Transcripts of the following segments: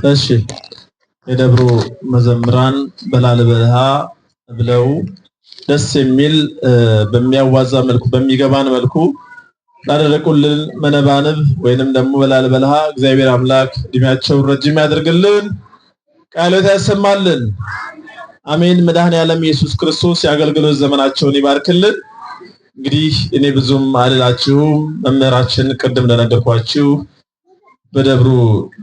እሺ የደብሩ መዘምራን በላልበለሃ ብለው ደስ የሚል በሚያዋዛ መልኩ በሚገባን መልኩ ላደረቁልን መነባንብ ወይንም ደግሞ በላልበለሃ እግዚአብሔር አምላክ እድሜያቸውን ረጅም ያድርግልን፣ ቃሎት ያሰማልን። አሜን። መድኃኔዓለም ኢየሱስ ክርስቶስ የአገልግሎት ዘመናቸውን ይባርክልን። እንግዲህ እኔ ብዙም አልላችሁም። መምህራችን ቅድም እንደነገርኳችሁ በደብሩ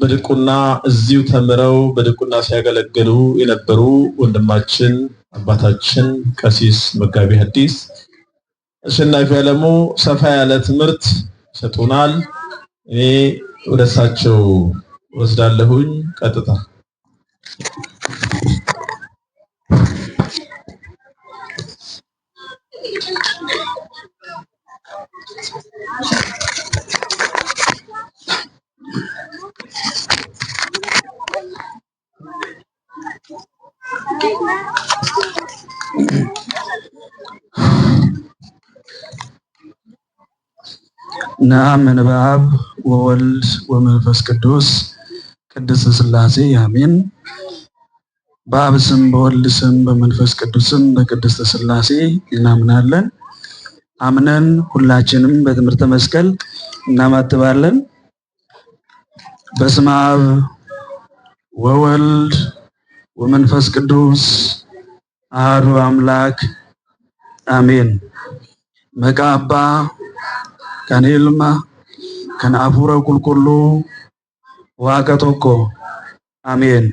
በድቁና እዚሁ ተምረው በድቁና ሲያገለግሉ የነበሩ ወንድማችን አባታችን ቀሲስ መጋቢ ሐዲስ አሸናፊ አለሙ ሰፋ ያለ ትምህርት ሰጡናል። እኔ ወደሳቸው ወስዳለሁኝ ቀጥታ። ነአምን በአብ ወወልድ ወመንፈስ ቅዱስ ቅድስት ሥላሴ አሜን። በአብ ስም በወልድ ስም በመንፈስ ቅዱስ ስም በቅድስት ሥላሴ እናምናለን። አምነን ሁላችንም በትምህርተ መስቀል እናማትባለን። በስመ አብ ወወልድ ወመንፈስ ቅዱስ አሐዱ አምላክ አሜን። መቃባ ከኔልማ ከናፉረ ቁልቁሉ ዋቀቶኮ አሜን።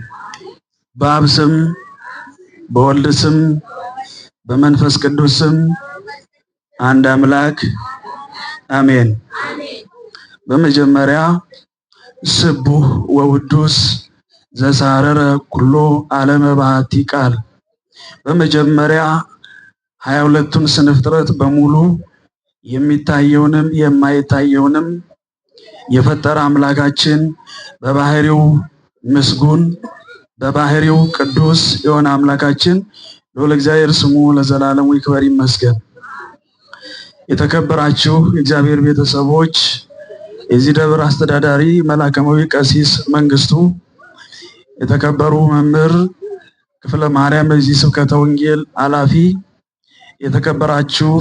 በአብ ስም በወልድ ስም በመንፈስ ቅዱስ ስም አንድ አምላክ አሜን። በመጀመሪያ ስቡህ ወውዱስ ዘሳረረ ኩሎ ዓለመ በኃቲ ቃል። በመጀመሪያ 22ቱን ስነ ፍጥረት በሙሉ የሚታየውንም የማይታየውንም የፈጠረ አምላካችን በባህሪው ምስጉን በባህሪው ቅዱስ የሆነ አምላካችን ልዑል እግዚአብሔር ስሙ ለዘላለሙ ይክበር ይመስገን። የተከበራችሁ የእግዚአብሔር ቤተሰቦች፣ የዚህ ደብር አስተዳዳሪ መላከማዊ ቀሲስ መንግስቱ፣ የተከበሩ መምህር ክፍለ ማርያም የዚህ ስብከተ ወንጌል ኃላፊ፣ የተከበራችሁ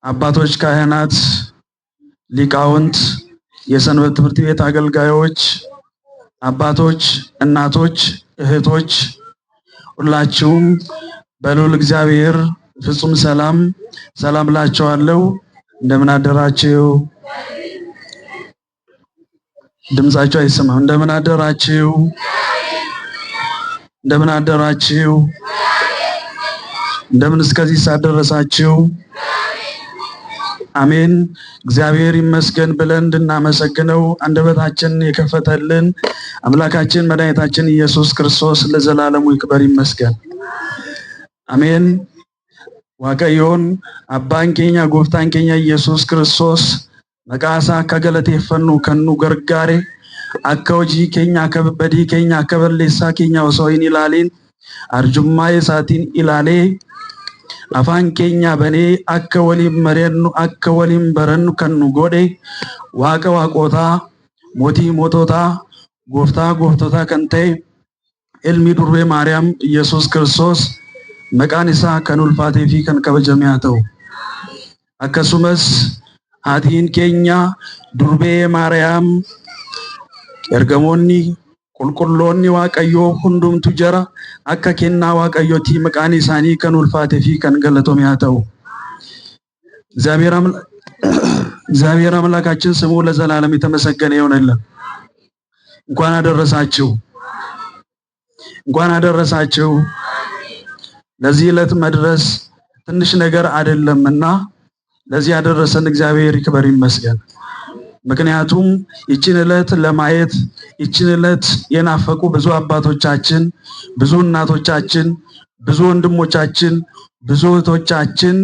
አባቶች፣ ካህናት፣ ሊቃውንት፣ የሰንበት ትምህርት ቤት አገልጋዮች፣ አባቶች፣ እናቶች፣ እህቶች ሁላችሁም በልዑል እግዚአብሔር ፍጹም ሰላም ሰላም ላችኋለሁ። እንደምን አደራችሁ? ድምጻችሁ አይሰማም። እንደምን አደራችሁ? እንደምን አደራችሁ? እንደምን እስከዚህ ሳደረሳችሁ? አሜን። እግዚአብሔር ይመስገን ብለን እንድናመሰግነው አንደበታችንን የከፈተልን አምላካችን መድኃኒታችን ኢየሱስ ክርስቶስ ለዘላለሙ ይክበር ይመስገን። አሜን። ዋቀዮን አባን ኬኛ ጎፍታን ኬኛ ኢየሱስ ክርስቶስ መቃሳ ከገለቴ ፈኑ ከኑ ገርጋሬ አከውጂ ኬኛ ከበዲ ኬኛ ከበሌሳ ኬኛ ወሰይን ኢላሊን አርጁማ የሳቲን ኢላሌ አፋን ኬኛ በኔ አከ ወሊም መሬኑ አከ ወሊም በረኑ ከኑ ጎዴ ዋቀ ዋቆታ ሞቲ ሞቶታ ጎፍታ ጎፍቶታ ከንቴ ኤልሚ ዱርቤ ማርያም ኢየሱስ ክርስቶስ መቃኒሳ ከኑልፋቴ ፊ ከን ከበጀሚያተው አከሱመስ አቲን ኬኛ ዱርቤ ማርያም ኤርገሞኒ ቁልቁሎኒ ዋቀዮ ሁንዱምቱ ጀራ አከ ኬና ዋቀዮቲ መቃኒሳኒ ከኑልፋቴ ፊ ከን ገለቶሚያተው እግዚአብሔር አምላካችን ስሙ ለዘላለም የተመሰገነ ይሁንልን። እንኳን አደረሳችሁ፣ እንኳን አደረሳችሁ። ለዚህ ዕለት መድረስ ትንሽ ነገር አይደለምና ለዚህ ያደረሰን እግዚአብሔር ይክበር ይመስገን። ምክንያቱም ይችን ዕለት ለማየት ይችን ዕለት የናፈቁ ብዙ አባቶቻችን፣ ብዙ እናቶቻችን፣ ብዙ ወንድሞቻችን፣ ብዙ እህቶቻችን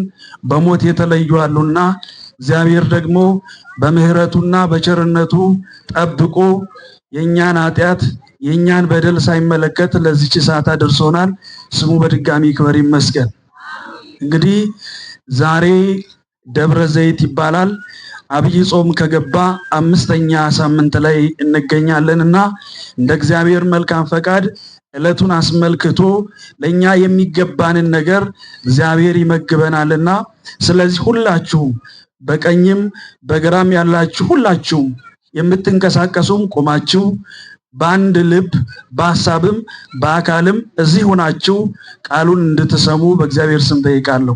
በሞት የተለዩ አሉና እግዚአብሔር ደግሞ በምህረቱና በቸርነቱ ጠብቆ የኛን ኃጢአት የኛን በደል ሳይመለከት ለዚች ሰዓት አድርሶናል። ስሙ በድጋሚ ይክበር ይመስገን። እንግዲህ ዛሬ ደብረ ዘይት ይባላል። አብይ ጾም ከገባ 5ኛ ሳምንት ላይ እንገኛለንና እንደ እግዚአብሔር መልካም ፈቃድ ዕለቱን አስመልክቶ ለኛ የሚገባንን ነገር እግዚአብሔር ይመግበናልና ስለዚህ ሁላችሁም በቀኝም በግራም ያላችሁ ሁላችሁም የምትንቀሳቀሱም ቆማችሁ በአንድ ልብ በሐሳብም በአካልም እዚህ ሆናችሁ ቃሉን እንድትሰሙ በእግዚአብሔር ስም ጠይቃለሁ።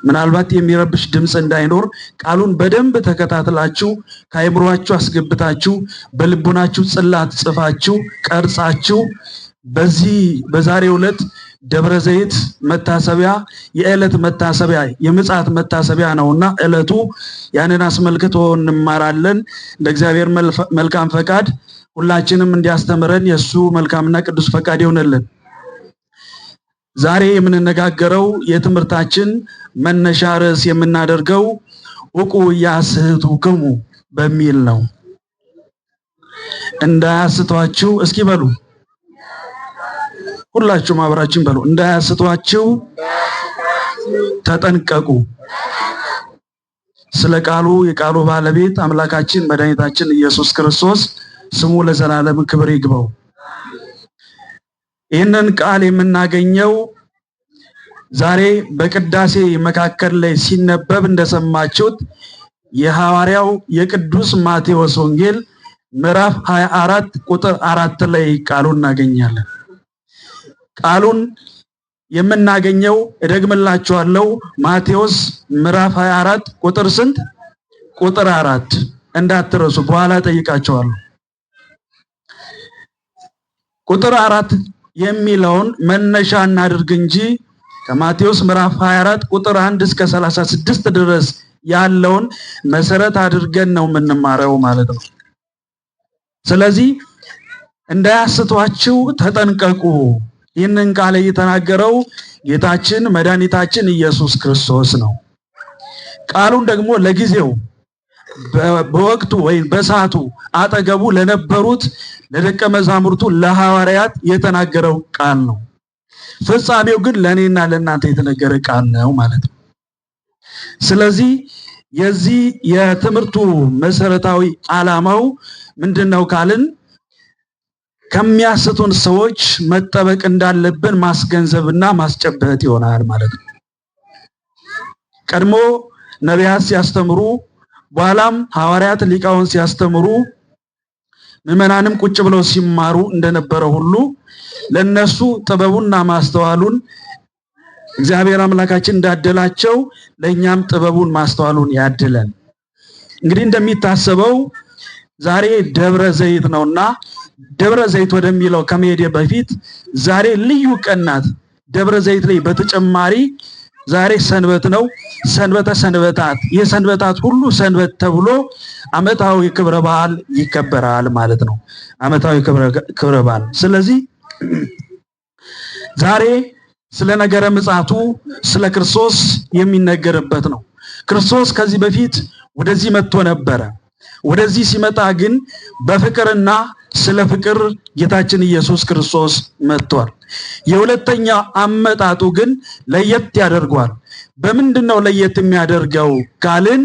ምናልባት የሚረብሽ ድምጽ እንዳይኖር ቃሉን በደንብ ተከታትላችሁ ከአይምሮአችሁ አስገብታችሁ በልቡናችሁ ጽላት ጽፋችሁ ቀርጻችሁ በዛሬው ዕለት ደብረ ዘይት መታሰቢያ የዕለት መታሰቢያ የምጽአት መታሰቢያ ነውና ዕለቱ ያንን አስመልክቶ እንማራለን። እንደ እግዚአብሔር መልካም ፈቃድ ሁላችንም እንዲያስተምረን የሱ መልካምና ቅዱስ ፈቃድ ይሆንልን። ዛሬ የምንነጋገረው የትምህርታችን መነሻ ርዕስ የምናደርገው ዕቁ ያስሕቱክሙ በሚል ነው። እንዳያስቷችሁ እስኪ በሉ፣ ሁላችሁም አብራችን በሉ። እንዳያስቷችሁ ተጠንቀቁ። ስለ ቃሉ የቃሉ ባለቤት አምላካችን መድኃኒታችን ኢየሱስ ክርስቶስ ስሙ ለዘላለም ክብር ይግባው። ይህንን ቃል የምናገኘው ዛሬ በቅዳሴ መካከል ላይ ሲነበብ እንደሰማችሁት የሐዋርያው የቅዱስ ማቴዎስ ወንጌል ምዕራፍ 24 ቁጥር 4 ላይ ቃሉን እናገኛለን። ቃሉን የምናገኘው እደግምላችኋለሁ፣ ማቴዎስ ምዕራፍ 24 ቁጥር ስንት? ቁጥር 4 እንዳትረሱ፣ በኋላ ጠይቃችኋለሁ። ቁጥር 4 የሚለውን መነሻ እናድርግ እንጂ ከማቴዎስ ምዕራፍ 24 ቁጥር 1 እስከ 36 ድረስ ያለውን መሰረት አድርገን ነው የምንማረው ማለት ነው። ስለዚህ እንዳያስቷችሁ ተጠንቀቁ። ይህንን ቃል የተናገረው ጌታችን መድኃኒታችን ኢየሱስ ክርስቶስ ነው። ቃሉን ደግሞ ለጊዜው በወቅቱ ወይም በሰዓቱ አጠገቡ ለነበሩት ለደቀ መዛሙርቱ ለሐዋርያት የተናገረው ቃል ነው። ፍጻሜው ግን ለኔና ለእናንተ የተነገረ ቃል ነው ማለት ነው። ስለዚህ የዚህ የትምህርቱ መሰረታዊ ዓላማው ምንድነው ካልን ከሚያስቱን ሰዎች መጠበቅ እንዳለብን ማስገንዘብና ማስጨበጥ ይሆናል ማለት ነው። ቀድሞ ነቢያት ሲያስተምሩ በኋላም ሐዋርያት ሊቃውን ሲያስተምሩ ምዕመናንም ቁጭ ብለው ሲማሩ እንደነበረ ሁሉ ለነሱ ጥበቡና ማስተዋሉን እግዚአብሔር አምላካችን እንዳደላቸው ለኛም ጥበቡን ማስተዋሉን ያድለን። እንግዲህ እንደሚታሰበው ዛሬ ደብረ ዘይት ነውና ደብረ ዘይት ወደሚለው ከመሄድ በፊት ዛሬ ልዩ ቀን ናት። ደብረ ዘይት ላይ በተጨማሪ ዛሬ ሰንበት ነው። ሰንበተ ሰንበታት የሰንበታት ሁሉ ሰንበት ተብሎ ዓመታዊ ክብረ በዓል ይከበራል ማለት ነው። ዓመታዊ ክብረ በዓል። ስለዚህ ዛሬ ስለ ነገረ ምጽአቱ ስለ ክርስቶስ የሚነገርበት ነው። ክርስቶስ ከዚህ በፊት ወደዚህ መጥቶ ነበረ። ወደዚህ ሲመጣ ግን በፍቅርና ስለ ፍቅር ጌታችን ኢየሱስ ክርስቶስ መጥቷል። የሁለተኛ አመጣጡ ግን ለየት ያደርገዋል። በምንድነው ለየት የሚያደርገው ካልን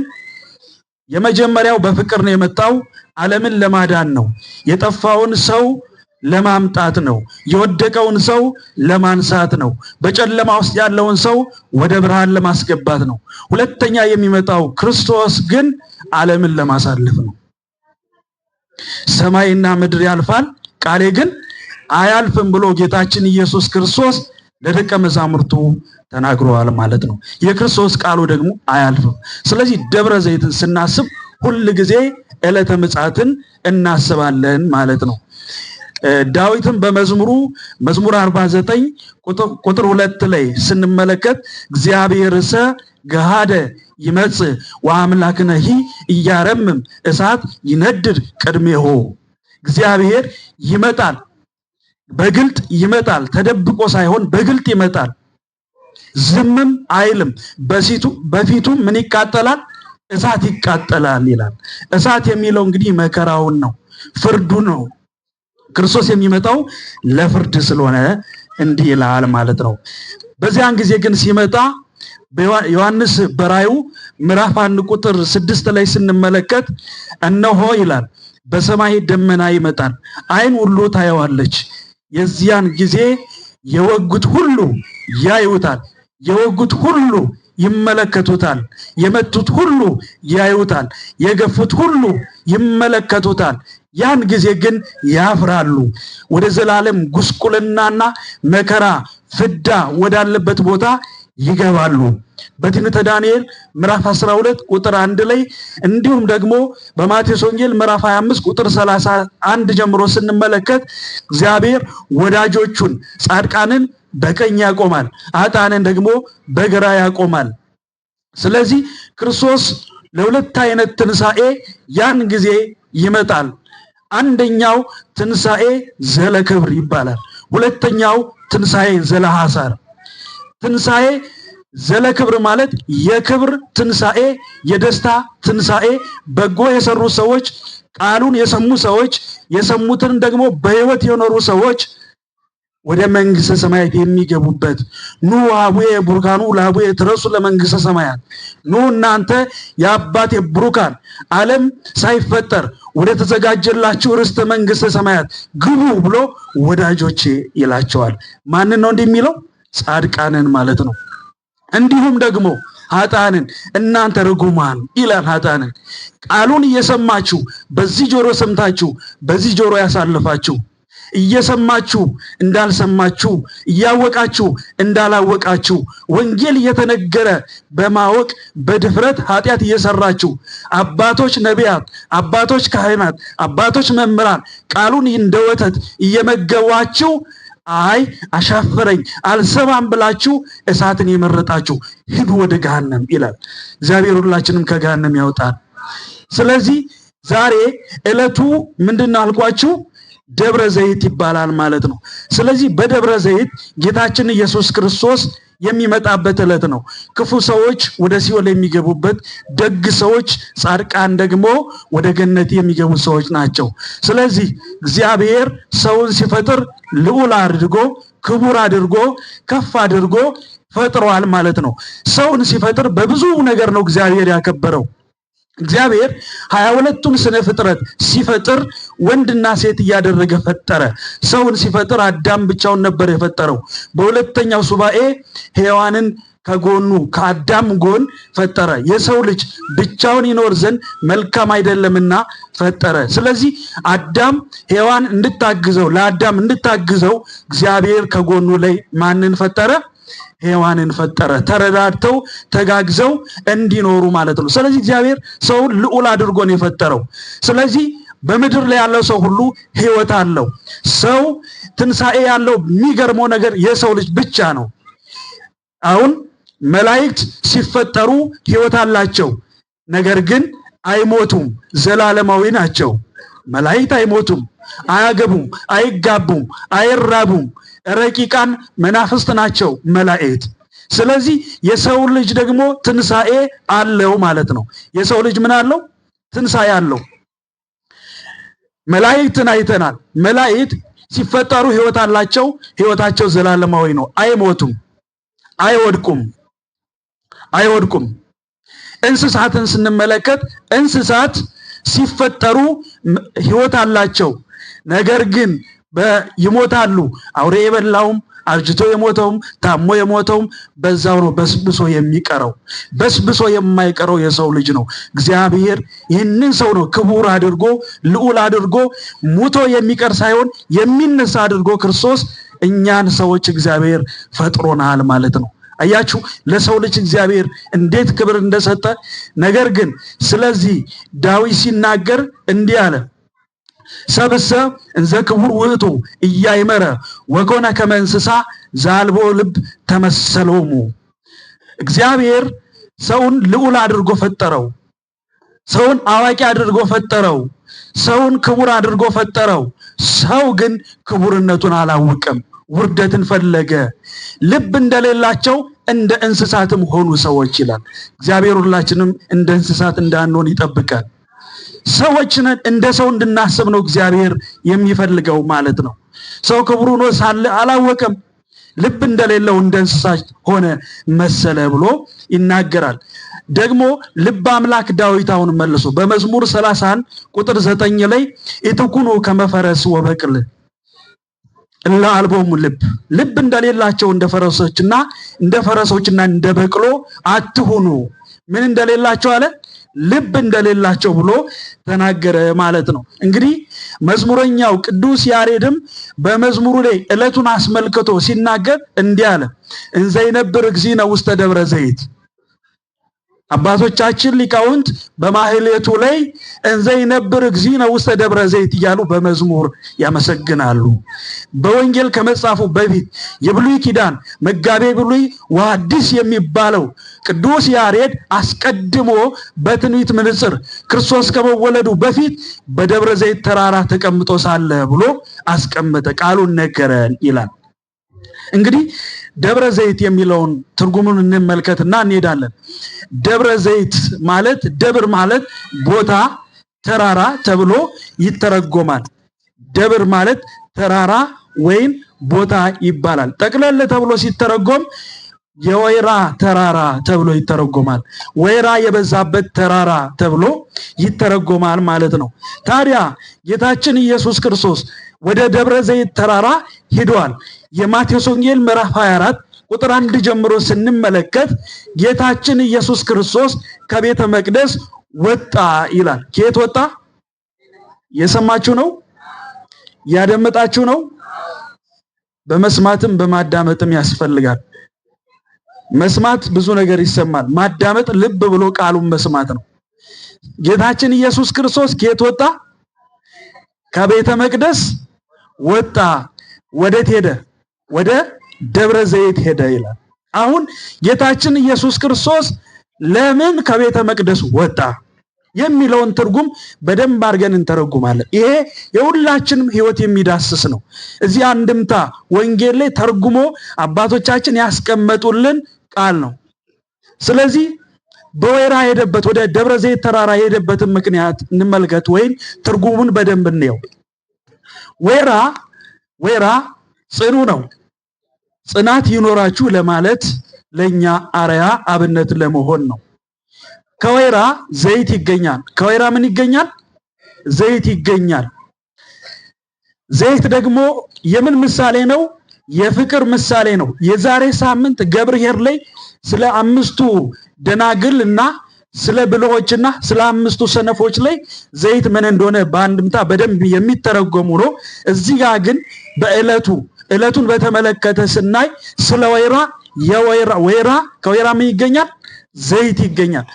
የመጀመሪያው በፍቅር ነው የመጣው። ዓለምን ለማዳን ነው። የጠፋውን ሰው ለማምጣት ነው። የወደቀውን ሰው ለማንሳት ነው። በጨለማ ውስጥ ያለውን ሰው ወደ ብርሃን ለማስገባት ነው። ሁለተኛ የሚመጣው ክርስቶስ ግን ዓለምን ለማሳለፍ ነው። ሰማይና ምድር ያልፋል ቃሌ ግን አያልፍም ብሎ ጌታችን ኢየሱስ ክርስቶስ ለደቀ መዛሙርቱ ተናግሯል ማለት ነው። የክርስቶስ ቃሉ ደግሞ አያልፍም። ስለዚህ ደብረ ዘይትን ስናስብ ሁል ጊዜ ዕለተ ምጽአትን እናስባለን ማለት ነው። ዳዊትም በመዝሙሩ መዝሙር 49 ቁጥር 2 ላይ ስንመለከት እግዚአብሔርሰ ገሃደ ይመጽእ ወአምላክነሂ ኢያረምም እሳት ይነድድ ቅድሜሁ። እግዚአብሔር ይመጣል፣ በግልጥ ይመጣል፣ ተደብቆ ሳይሆን በግልጥ ይመጣል። ዝምም አይልም። በፊቱ ምን ይቃጠላል? እሳት ይቃጠላል ይላል። እሳት የሚለው እንግዲህ መከራውን ነው፣ ፍርዱ ነው። ክርስቶስ የሚመጣው ለፍርድ ስለሆነ እንዲህ ይላል ማለት ነው። በዚያን ጊዜ ግን ሲመጣ ዮሐንስ በራዩ ምዕራፍ 1 ቁጥር 6 ላይ ስንመለከት እነሆ ይላል በሰማይ ደመና ይመጣል፣ ዓይን ሁሉ ታየዋለች፣ የዚያን ጊዜ የወጉት ሁሉ ያዩታል፣ የወጉት ሁሉ ይመለከቱታል፣ የመቱት ሁሉ ያዩታል፣ የገፉት ሁሉ ይመለከቱታል። ያን ጊዜ ግን ያፍራሉ፣ ወደ ዘላለም ጉስቁልናና መከራ ፍዳ ወዳለበት ቦታ ይገባሉ። በትንቢተ ዳንኤል ምዕራፍ 12 ቁጥር 1 ላይ እንዲሁም ደግሞ በማቴዎስ ወንጌል ምዕራፍ 25 ቁጥር 31 ጀምሮ ስንመለከት እግዚአብሔር ወዳጆቹን ጻድቃንን በቀኝ ያቆማል፣ ኃጥአንን ደግሞ በግራ ያቆማል። ስለዚህ ክርስቶስ ለሁለት አይነት ትንሣኤ ያን ጊዜ ይመጣል። አንደኛው ትንሣኤ ዘለክብር ይባላል። ሁለተኛው ትንሣኤ ዘለሐሳር። ትንሣኤ ዘለክብር ማለት የክብር ትንሣኤ፣ የደስታ ትንሣኤ፣ በጎ የሰሩ ሰዎች፣ ቃሉን የሰሙ ሰዎች፣ የሰሙትን ደግሞ በሕይወት የኖሩ ሰዎች ወደ መንግሥተ ሰማያት የሚገቡበት። ኑ አቡየ ቡሩካኑ ለአቡየ ትረሱ ለመንግሥተ ሰማያት፣ ኑ እናንተ የአባቴ ቡሩካን ዓለም ሳይፈጠር ወደ ተዘጋጀላችሁ ርስተ መንግሥተ ሰማያት ግቡ ብሎ ወዳጆቼ ይላቸዋል። ማንን ነው እንዲህ የሚለው? ጻድቃንን ማለት ነው። እንዲሁም ደግሞ ኃጥአንን እናንተ ርጉማን ይላል። ኃጥአንን ቃሉን እየሰማችሁ በዚህ ጆሮ ሰምታችሁ በዚህ ጆሮ ያሳልፋችሁ፣ እየሰማችሁ እንዳልሰማችሁ፣ እያወቃችሁ እንዳላወቃችሁ፣ ወንጌል እየተነገረ በማወቅ በድፍረት ኃጢአት እየሰራችሁ፣ አባቶች ነቢያት፣ አባቶች ካህናት፣ አባቶች መምህራን ቃሉን እንደ ወተት እየመገቧችሁ አይ አሻፈረኝ አልሰማም ብላችሁ እሳትን የመረጣችሁ ሂዱ ወደ ገሃነም ይላል። እግዚአብሔር ሁላችንም ከገሃነም ያውጣል። ስለዚህ ዛሬ ዕለቱ ምንድነው አልኳችሁ? ደብረ ዘይት ይባላል ማለት ነው። ስለዚህ በደብረ ዘይት ጌታችን ኢየሱስ ክርስቶስ የሚመጣበት ዕለት ነው። ክፉ ሰዎች ወደ ሲኦል የሚገቡበት፣ ደግ ሰዎች ጻድቃን ደግሞ ወደ ገነት የሚገቡ ሰዎች ናቸው። ስለዚህ እግዚአብሔር ሰውን ሲፈጥር ልዑል አድርጎ ክቡር አድርጎ ከፍ አድርጎ ፈጥሯል ማለት ነው። ሰውን ሲፈጥር በብዙ ነገር ነው እግዚአብሔር ያከበረው። እግዚአብሔር 22ቱን ስነ ፍጥረት ሲፈጥር ወንድና ሴት እያደረገ ፈጠረ። ሰውን ሲፈጥር አዳም ብቻውን ነበር የፈጠረው። በሁለተኛው ሱባኤ ሔዋንን ከጎኑ ከአዳም ጎን ፈጠረ። የሰው ልጅ ብቻውን ይኖር ዘንድ መልካም አይደለምና ፈጠረ። ስለዚህ አዳም ሔዋን እንድታግዘው ለአዳም እንድታግዘው እግዚአብሔር ከጎኑ ላይ ማንን ፈጠረ? ሔዋንን ፈጠረ። ተረዳድተው ተጋግዘው እንዲኖሩ ማለት ነው። ስለዚህ እግዚአብሔር ሰውን ልዑል አድርጎ ነው የፈጠረው። ስለዚህ በምድር ላይ ያለው ሰው ሁሉ ሕይወት አለው። ሰው ትንሣኤ ያለው የሚገርመው ነገር የሰው ልጅ ብቻ ነው። አሁን መላእክት ሲፈጠሩ ሕይወት አላቸው፣ ነገር ግን አይሞቱም፣ ዘላለማዊ ናቸው። መላእክት አይሞቱም፣ አያገቡም፣ አይጋቡም፣ አይራቡም። ረቂቃን መናፍስት ናቸው መላእክት። ስለዚህ የሰው ልጅ ደግሞ ትንሣኤ አለው ማለት ነው። የሰው ልጅ ምን አለው? ትንሣኤ አለው። መላእክትን አይተናል። መላእክት ሲፈጠሩ ሕይወት አላቸው። ሕይወታቸው ዘላለማዊ ነው። አይሞቱም፣ አይወድቁም። እንስሳትን ስንመለከት እንስሳት ሲፈጠሩ ሕይወት አላቸው፣ ነገር ግን ይሞታሉ። አውሬ የበላውም አርጅቶ የሞተውም ታሞ የሞተውም በዛው ነው በስብሶ የሚቀረው። በስብሶ የማይቀረው የሰው ልጅ ነው። እግዚአብሔር ይህንን ሰው ነው ክቡር አድርጎ ልዑል አድርጎ ሙቶ የሚቀር ሳይሆን የሚነሳ አድርጎ ክርስቶስ እኛን ሰዎች እግዚአብሔር ፈጥሮናል ማለት ነው። አያችሁ ለሰው ልጅ እግዚአብሔር እንዴት ክብር እንደሰጠ። ነገር ግን ስለዚህ ዳዊት ሲናገር እንዲህ አለ፣ ሰብሰ እንዘ ክቡር ውእቱ እያይመረ ወኮነ ከመ እንስሳ ዘአልቦ ልብ ተመሰሎሙ። እግዚአብሔር ሰውን ልዑል አድርጎ ፈጠረው። ሰውን አዋቂ አድርጎ ፈጠረው። ሰውን ክቡር አድርጎ ፈጠረው። ሰው ግን ክቡርነቱን አላወቀም፣ ውርደትን ፈለገ። ልብ እንደሌላቸው እንደ እንስሳትም ሆኑ ሰዎች ይላል። እግዚአብሔር ሁላችንም እንደ እንስሳት እንዳንሆን ይጠብቃል። ሰዎችን እንደ ሰው እንድናስብ ነው እግዚአብሔር የሚፈልገው ማለት ነው። ሰው ክቡር ሆኖ ሳለ አላወቀም። ልብ እንደሌለው እንደ እንስሳ ሆነ መሰለ ብሎ ይናገራል። ደግሞ ልብ አምላክ ዳዊት አሁን መልሶ በመዝሙር 31 ቁጥር 9 ላይ ኢትኩኑ ከመፈረስ ወበቅል እላ አልቦሙ ልብ እንደሌላቸው እንደ ፈረሶችና እንደ በቅሎ አትሁኑ። ምን እንደሌላቸው አለ? ልብ እንደሌላቸው ብሎ ተናገረ ማለት ነው። እንግዲህ መዝሙረኛው ቅዱስ ያሬድም በመዝሙሩ ላይ ዕለቱን አስመልክቶ ሲናገር እንዲህ አለ። እንዘ ይነብር እግዚእነ ውስተ ደብረ ዘይት። አባቶቻችን ሊቃውንት በማህሌቱ ላይ እንዘ ይነብር እግዚእነ ውስተ ደብረ ዘይት እያሉ በመዝሙር ያመሰግናሉ። በወንጌል ከመጻፉ በፊት የብሉይ ኪዳን መጋቤ ብሉይ ወሐዲስ የሚባለው ቅዱስ ያሬድ አስቀድሞ በትንቢት ምንጽር ክርስቶስ ከመወለዱ በፊት በደብረ ዘይት ተራራ ተቀምጦ ሳለ ብሎ አስቀመጠ፣ ቃሉን ነገረን ይላል። እንግዲህ ደብረ ዘይት የሚለውን ትርጉሙን እንመልከትና እንሄዳለን። ደብረ ዘይት ማለት ደብር ማለት ቦታ፣ ተራራ ተብሎ ይተረጎማል። ደብር ማለት ተራራ ወይም ቦታ ይባላል። ጠቅለል ተብሎ ሲተረጎም የወይራ ተራራ ተብሎ ይተረጎማል። ወይራ የበዛበት ተራራ ተብሎ ይተረጎማል ማለት ነው። ታዲያ ጌታችን ኢየሱስ ክርስቶስ ወደ ደብረ ዘይት ተራራ ሄዷል። የማቴዎስ ወንጌል ምዕራፍ 24 ቁጥር 1 ጀምሮ ስንመለከት ጌታችን ኢየሱስ ክርስቶስ ከቤተ መቅደስ ወጣ ይላል። ከየት ወጣ? የሰማችሁ ነው? ያደመጣችሁ ነው? በመስማትም በማዳመጥም ያስፈልጋል። መስማት ብዙ ነገር ይሰማል። ማዳመጥ ልብ ብሎ ቃሉን መስማት ነው። ጌታችን ኢየሱስ ክርስቶስ ከየት ወጣ? ከቤተ መቅደስ ወጣ። ወዴት ሄደ? ወደ ደብረ ዘይት ሄደ ይላል። አሁን ጌታችን ኢየሱስ ክርስቶስ ለምን ከቤተ መቅደስ ወጣ የሚለውን ትርጉም በደንብ አድርገን እንተረጉማለን። ይሄ የሁላችንም ሕይወት የሚዳስስ ነው። እዚህ አንድምታ ወንጌል ላይ ተርጉሞ አባቶቻችን ያስቀመጡልን ቃል ነው። ስለዚህ በወይራ ሄደበት ወደ ደብረ ዘይት ተራራ ሄደበትን ምክንያት እንመልከት፣ ወይም ትርጉሙን በደንብ እንየው። ወይራ ጽኑ ነው። ጽናት ይኖራችሁ ለማለት ለኛ አርያ አብነት ለመሆን ነው። ከወይራ ዘይት ይገኛል። ከወይራ ምን ይገኛል? ዘይት ይገኛል። ዘይት ደግሞ የምን ምሳሌ ነው? የፍቅር ምሳሌ ነው። የዛሬ ሳምንት ገብርኄር ላይ ስለ 5ቱ ደናግል እና ስለ ብልሆችና ስለ 5ቱ ሰነፎች ላይ ዘይት ምን እንደሆነ በአንድምታ በደንብ የሚተረጎሙ ነው። እዚህ ጋር ግን ዕለቱን በተመለከተ ስናይ ስለ ወይራ ከወይራ ምን ይገኛል? ዘይት ይገኛል።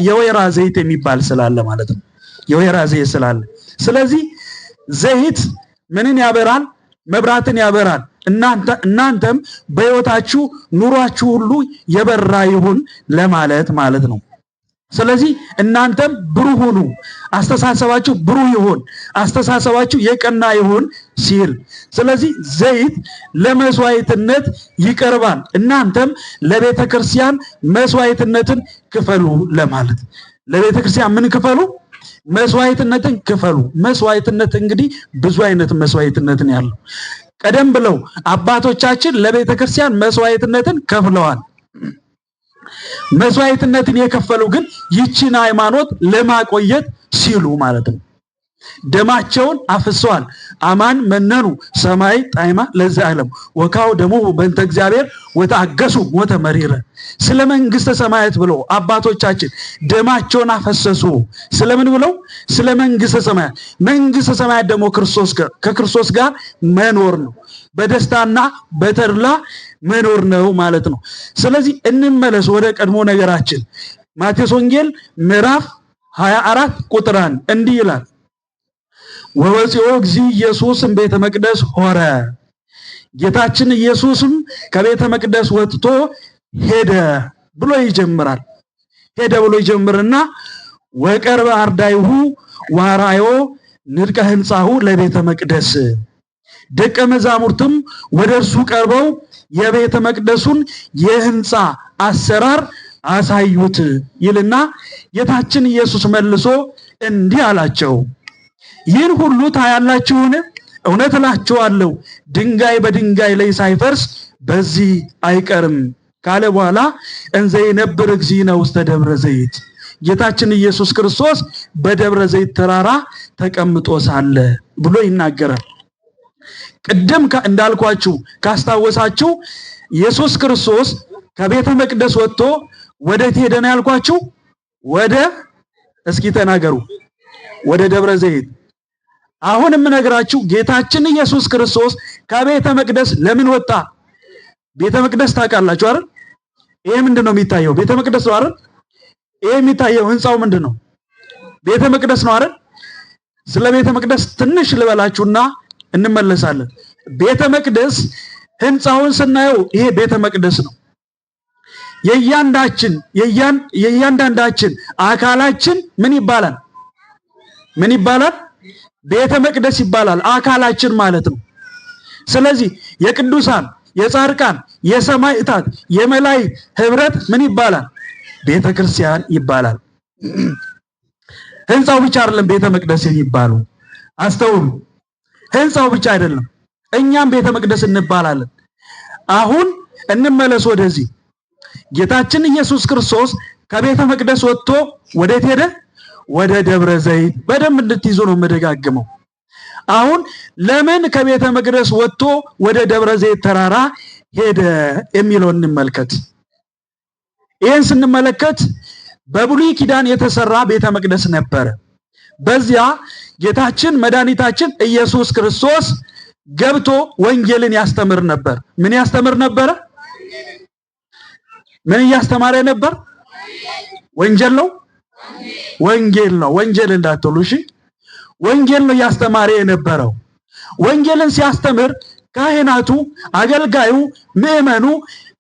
የወይራ ዘይት የሚባል ስላለ ማለት ነው። የወይራ ዘይት ስላለ፣ ስለዚህ ዘይት ምንን ያበራል? መብራትን ያበራል። እናንተም በሕይወታችሁ ኑሯችሁ ሁሉ የበራ ይሁን ለማለት ማለት ነው። ስለዚህ እናንተም ብሩህ ሁኑ፣ አስተሳሰባችሁ ብሩህ ይሁን፣ አስተሳሰባችሁ የቀና ይሁን ሲል፣ ስለዚህ ዘይት ለመስዋዕትነት ይቀርባል። እናንተም ለቤተ ክርስቲያን መስዋዕትነትን ክፈሉ ለማለት። ለቤተ ክርስቲያን ምን ክፈሉ? መስዋዕትነትን ክፈሉ። መስዋዕትነት እንግዲህ ብዙ አይነት መስዋዕትነትን ያለው ቀደም ብለው አባቶቻችን ለቤተ ክርስቲያን መስዋዕትነትን ከፍለዋል። መስዋዕትነትን የከፈሉ ግን ይቺን ሃይማኖት ለማቆየት ሲሉ ማለት ነው። ደማቸውን አፍሰዋል። አማን መነኑ ሰማይ ጣይማ ለዛ ዓለም ወካው ደሙ በእንተ እግዚአብሔር ወታገሱ ሞተ መሪረ። ስለ መንግስተ ሰማያት ብለው አባቶቻችን ደማቸውን አፈሰሱ። ስለምን ብለው? ስለ መንግስተ ሰማያት። መንግስተ ሰማያት ደግሞ ከክርስቶስ ጋር መኖር ነው። በደስታና በተድላ መኖር ነው ማለት ነው። ስለዚህ እንመለስ ወደ ቀድሞ ነገራችን። ማቴዎስ ወንጌል ምዕራፍ 24 ቁጥር 1 እንዲህ ይላል፣ ወወፂኦ እግዚእ ኢየሱስም ቤተ መቅደስ ሆረ። ጌታችን ኢየሱስም ከቤተ መቅደስ ወጥቶ ሄደ ብሎ ይጀምራል። ሄደ ብሎ ይጀምርና ወቀርበ አርዳይሁ ዋራዮ ንድቀ ህንጻሁ ለቤተ መቅደስ፣ ደቀ መዛሙርቱም ወደ እርሱ ቀርበው የቤተ መቅደሱን የህንጻ አሰራር አሳዩት ይልና ጌታችን ኢየሱስ መልሶ እንዲህ አላቸው፣ ይህን ሁሉ ታያላችሁን? እውነት እላችኋለሁ ድንጋይ በድንጋይ ላይ ሳይፈርስ በዚህ አይቀርም ካለ በኋላ እንዘ የነብር እግዚእነ ውስተ ደብረ ዘይት ጌታችን ኢየሱስ ክርስቶስ በደብረ ዘይት ተራራ ተቀምጦ ሳለ ብሎ ይናገራል። ቅድም እንዳልኳችሁ ካስታወሳችሁ ኢየሱስ ክርስቶስ ከቤተ መቅደስ ወጥቶ ወዴት ሄደ ነው ያልኳችሁ? ወደ እስኪ ተናገሩ። ወደ ደብረ ዘይት። አሁን የምነግራችሁ ጌታችን ኢየሱስ ክርስቶስ ከቤተ መቅደስ ለምን ወጣ? ቤተ መቅደስ ታውቃላችሁ አይደል? ይሄ ምንድነው የሚታየው? ቤተ መቅደስ ነው አይደል? ይሄ የሚታየው ህንጻው ምንድነው? ቤተ መቅደስ ነው አይደል? ስለ ቤተ መቅደስ ትንሽ ልበላችሁና እንመለሳለን። ቤተ መቅደስ ህንጻውን ስናየው ይሄ ቤተ መቅደስ ነው። የእያንዳንዳችን አካላችን ምን ይባላል? ምን ይባላል? ቤተ መቅደስ ይባላል። አካላችን ማለት ነው። ስለዚህ የቅዱሳን፣ የጻድቃን፣ የሰማዕታት፣ የመላእክት ህብረት ምን ይባላል? ቤተ ክርስቲያን ይባላል። ህንጻው ብቻ አይደለም ቤተ መቅደስ የሚባለው። አስተውሉ። ህንጻው ብቻ አይደለም፣ እኛም ቤተ መቅደስ እንባላለን። አሁን እንመለስ ወደዚህ። ጌታችን ኢየሱስ ክርስቶስ ከቤተ መቅደስ ወጥቶ ወዴት ሄደ? ወደ ደብረ ዘይት። በደንብ እንድትይዙ ነው የምደጋግመው። አሁን ለምን ከቤተ መቅደስ ወጥቶ ወደ ደብረ ዘይት ተራራ ሄደ የሚለውን እንመልከት። ይህን ስንመለከት በብሉይ ኪዳን የተሰራ ቤተ መቅደስ ነበረ። በዚያ ጌታችን መድኃኒታችን ኢየሱስ ክርስቶስ ገብቶ ወንጌልን ያስተምር ነበር። ምን ያስተምር ነበረ? ምን እያስተማረ ነበር? ወንጌል ነው? ወንጌል ነው። ወንጌል እንዳትሉ እሺ። ወንጌል ነው ያስተማረ የነበረው። ወንጌልን ሲያስተምር ካህናቱ፣ አገልጋዩ፣ ምዕመኑ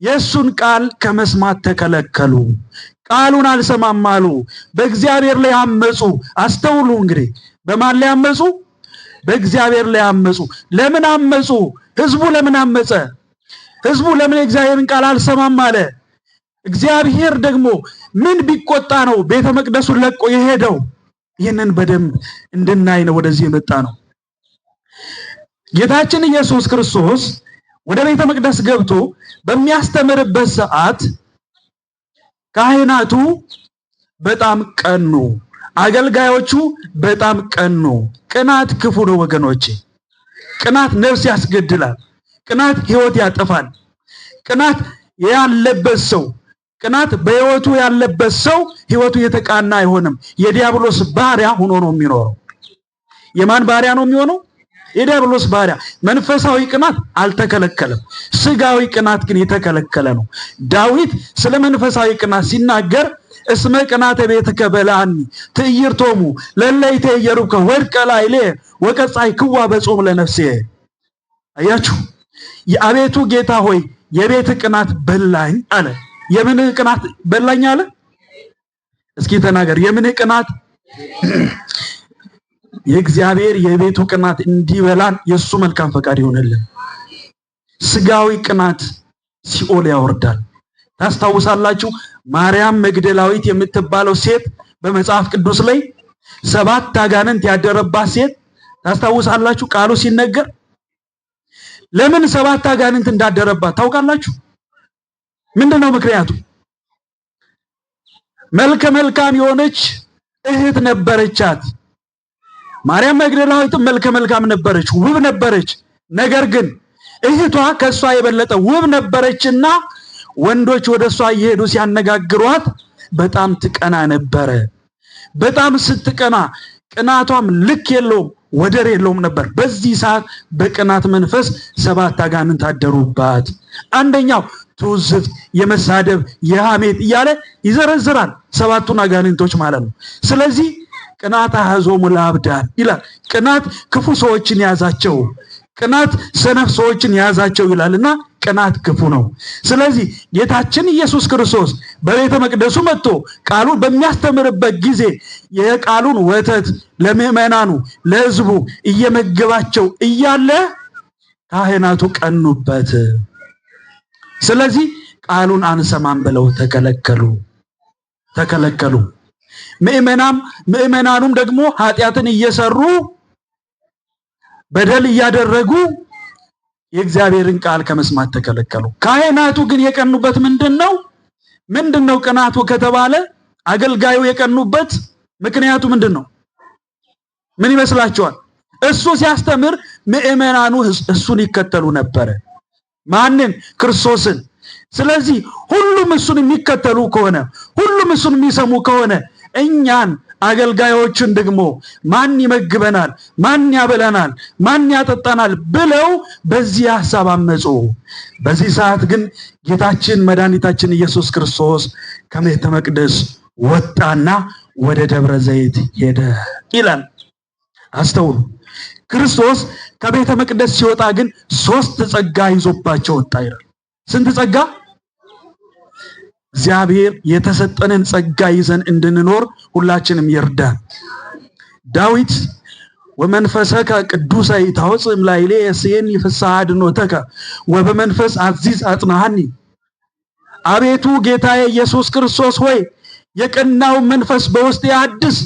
የሱን ቃል ከመስማት ተከለከሉ። ቃሉን አልሰማም አሉ። በእግዚአብሔር ላይ አመጹ። አስተውሉ እንግዲህ በማን ላይ አመጹ? በእግዚአብሔር ላይ አመጹ። ለምን አመጹ? ህዝቡ ለምን አመጸ? ህዝቡ ለምን የእግዚአብሔርን ቃል አልሰማም አለ? እግዚአብሔር ደግሞ ምን ቢቆጣ ነው ቤተ መቅደሱን ለቆ የሄደው? ይህንን በደንብ እንድናይ ነው ወደዚህ የመጣ ነው። ጌታችን ኢየሱስ ክርስቶስ ወደ ቤተ መቅደስ ገብቶ በሚያስተምርበት ሰዓት ካህናቱ በጣም ቀኑ፣ አገልጋዮቹ በጣም ቀኑ። ቅናት ክፉ ነው ወገኖቼ። ቅናት ነፍስ ያስገድላል። ቅናት ህይወት ያጠፋል። ቅናት ያለበት ሰው፣ ቅናት በህይወቱ ያለበት ሰው ህይወቱ የተቃና አይሆንም። የዲያብሎስ ባሪያ ሆኖ ነው የሚኖረው። የማን ባሪያ ነው የሚሆነው? የዲያብሎስ ባሪያ። መንፈሳዊ ቅናት አልተከለከለም። ስጋዊ ቅናት ግን የተከለከለ ነው። ዳዊት ስለ መንፈሳዊ ቅናት ሲናገር እስመ ቅናተ ቤትከ በልዐኒ ትዕይርቶሙ ለእለይተ ኢየሩብከ ወድቀ ላዕሌ ወቀጻይ ክዋ በጾም ለነፍሴ። አያችሁ፣ የአቤቱ ጌታ ሆይ የቤት ቅናት በላኝ አለ። የምን ቅናት በላኝ አለ? እስኪ ተናገር። የምን ቅናት? የእግዚአብሔር የቤቱ ቅናት እንዲበላን የሱ መልካም ፈቃድ ይሆንልን። ስጋዊ ቅናት ሲኦል ያወርዳል። ታስታውሳላችሁ? ማርያም መግደላዊት የምትባለው ሴት በመጽሐፍ ቅዱስ ላይ 7 አጋንንት ያደረባት ሴት ታስታውሳላችሁ? ቃሉ ሲነገር ለምን 7 አጋንንት እንዳደረባት ታውቃላችሁ? ምንድነው ምክንያቱ? መልከ መልካም የሆነች እህት ነበረቻት። ማርያም መግደላዊት መልከ መልካም ነበረች፣ ውብ ነበረች። ነገር ግን እህቷ ከሷ የበለጠ ውብ ነበረችና ወንዶች ወደሷ እየሄዱ ሲያነጋግሯት በጣም ትቀና ነበረ። በጣም ስትቀና ቅናቷም ልክ የለውም ወደር የለውም ነበር። በዚህ ሰዓት በቅናት መንፈስ 7 አጋንንት አደሩባት። አንደኛው ትውዝት፣ የመሳደብ፣ የሐሜት እያለ ይዘረዝራል 7ቱን አጋንንቶች ማለት ነው። ስለዚህ ቅናት አሐዞሙ ለአብዳን ይላል። ቅናት ክፉ ሰዎችን ያዛቸው፣ ቅናት ሰነፍ ሰዎችን ያዛቸው ይላልና ቅናት ክፉ ነው። ስለዚህ ጌታችን ኢየሱስ ክርስቶስ በቤተ መቅደሱ መጥቶ ቃሉን በሚያስተምርበት ጊዜ የቃሉን ወተት ለምዕመናኑ ለሕዝቡ እየመገባቸው እያለ ካህናቱ ቀኑበት። ስለዚህ ቃሉን አንሰማም ብለው ተከለከሉ። ምዕመናኑም ደግሞ ኃጢአትን እየሰሩ በደል እያደረጉ የእግዚአብሔርን ቃል ከመስማት ተከለከሉ። ካህናቱ ግን የቀኑበት ምንድነው ቅናቱ ከተባለ አገልጋዩ የቀኑበት ምክንያቱ ምንድነው? ምን ይመስላችኋል? እሱ ሲያስተምር ምእመናኑ እሱን ይከተሉ ነበር። ማንን? ክርስቶስን። ስለዚህ ሁሉም እሱን የሚከተሉ ከሆነ ሁሉም እሱን የሚሰሙ ከሆነ እኛን አገልጋዮችን ደግሞ ማን ይመግበናል፣ ማን ያበላናል፣ ማን ያጠጣናል ብለው በዚህ ሐሳብ አመጹ። በዚህ ሰዓት ግን ጌታችን መድኃኒታችን ኢየሱስ ክርስቶስ ከቤተ መቅደስ ወጣና ወደ ደብረ ዘይት ሄደ ይላል። አስተውሉ። ክርስቶስ ከቤተ መቅደስ ሲወጣ ግን 3 ጸጋ ይዞባቸው ወጣ ይላል። ስንት ጸጋ? እግዚአብሔር የተሰጠንን ጸጋ ይዘን እንድንኖር ሁላችንም ይርዳን። ዳዊት ወመንፈሰከ ቅዱሰ ይታወጽም ላይሌ የስየን ፍስሐ ድኖተከ ወበመንፈስ አዚዝ አጽናሃኒ። አቤቱ ጌታዬ ኢየሱስ ክርስቶስ ሆይ የቀናው መንፈስ በውስጤ አድስ፣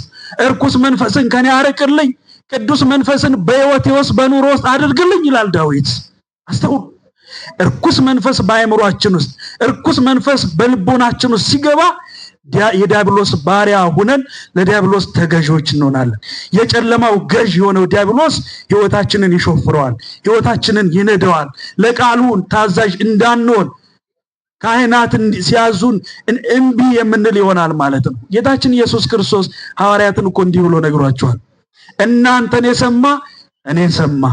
እርኩስ መንፈስን ከኔ አርቅልኝ፣ ቅዱስ መንፈስን በሕይወቴ ውስጥ በኑሮ ውስጥ አድርግልኝ ይላል ዳዊት። አስተውሉ። እርኩስ መንፈስ በአእምሮአችን ውስጥ እርኩስ መንፈስ በልቦናችን ውስጥ ሲገባ የዲያብሎስ ባሪያ ሆነን ለዲያብሎስ ተገዥዎች እንሆናለን። የጨለማው ገዥ የሆነው ዲያብሎስ ሕይወታችንን ይሾፍረዋል፣ ሕይወታችንን ይነደዋል። ለቃሉ ታዛዥ እንዳንሆን ካህናት ሲያዙን እምቢ የምንል ይሆናል ማለት ነው። ጌታችን ኢየሱስ ክርስቶስ ሐዋርያትን እኮ እንዲህ ብሎ ነግሯቸዋል። እናንተን የሰማ እኔን ሰማ፣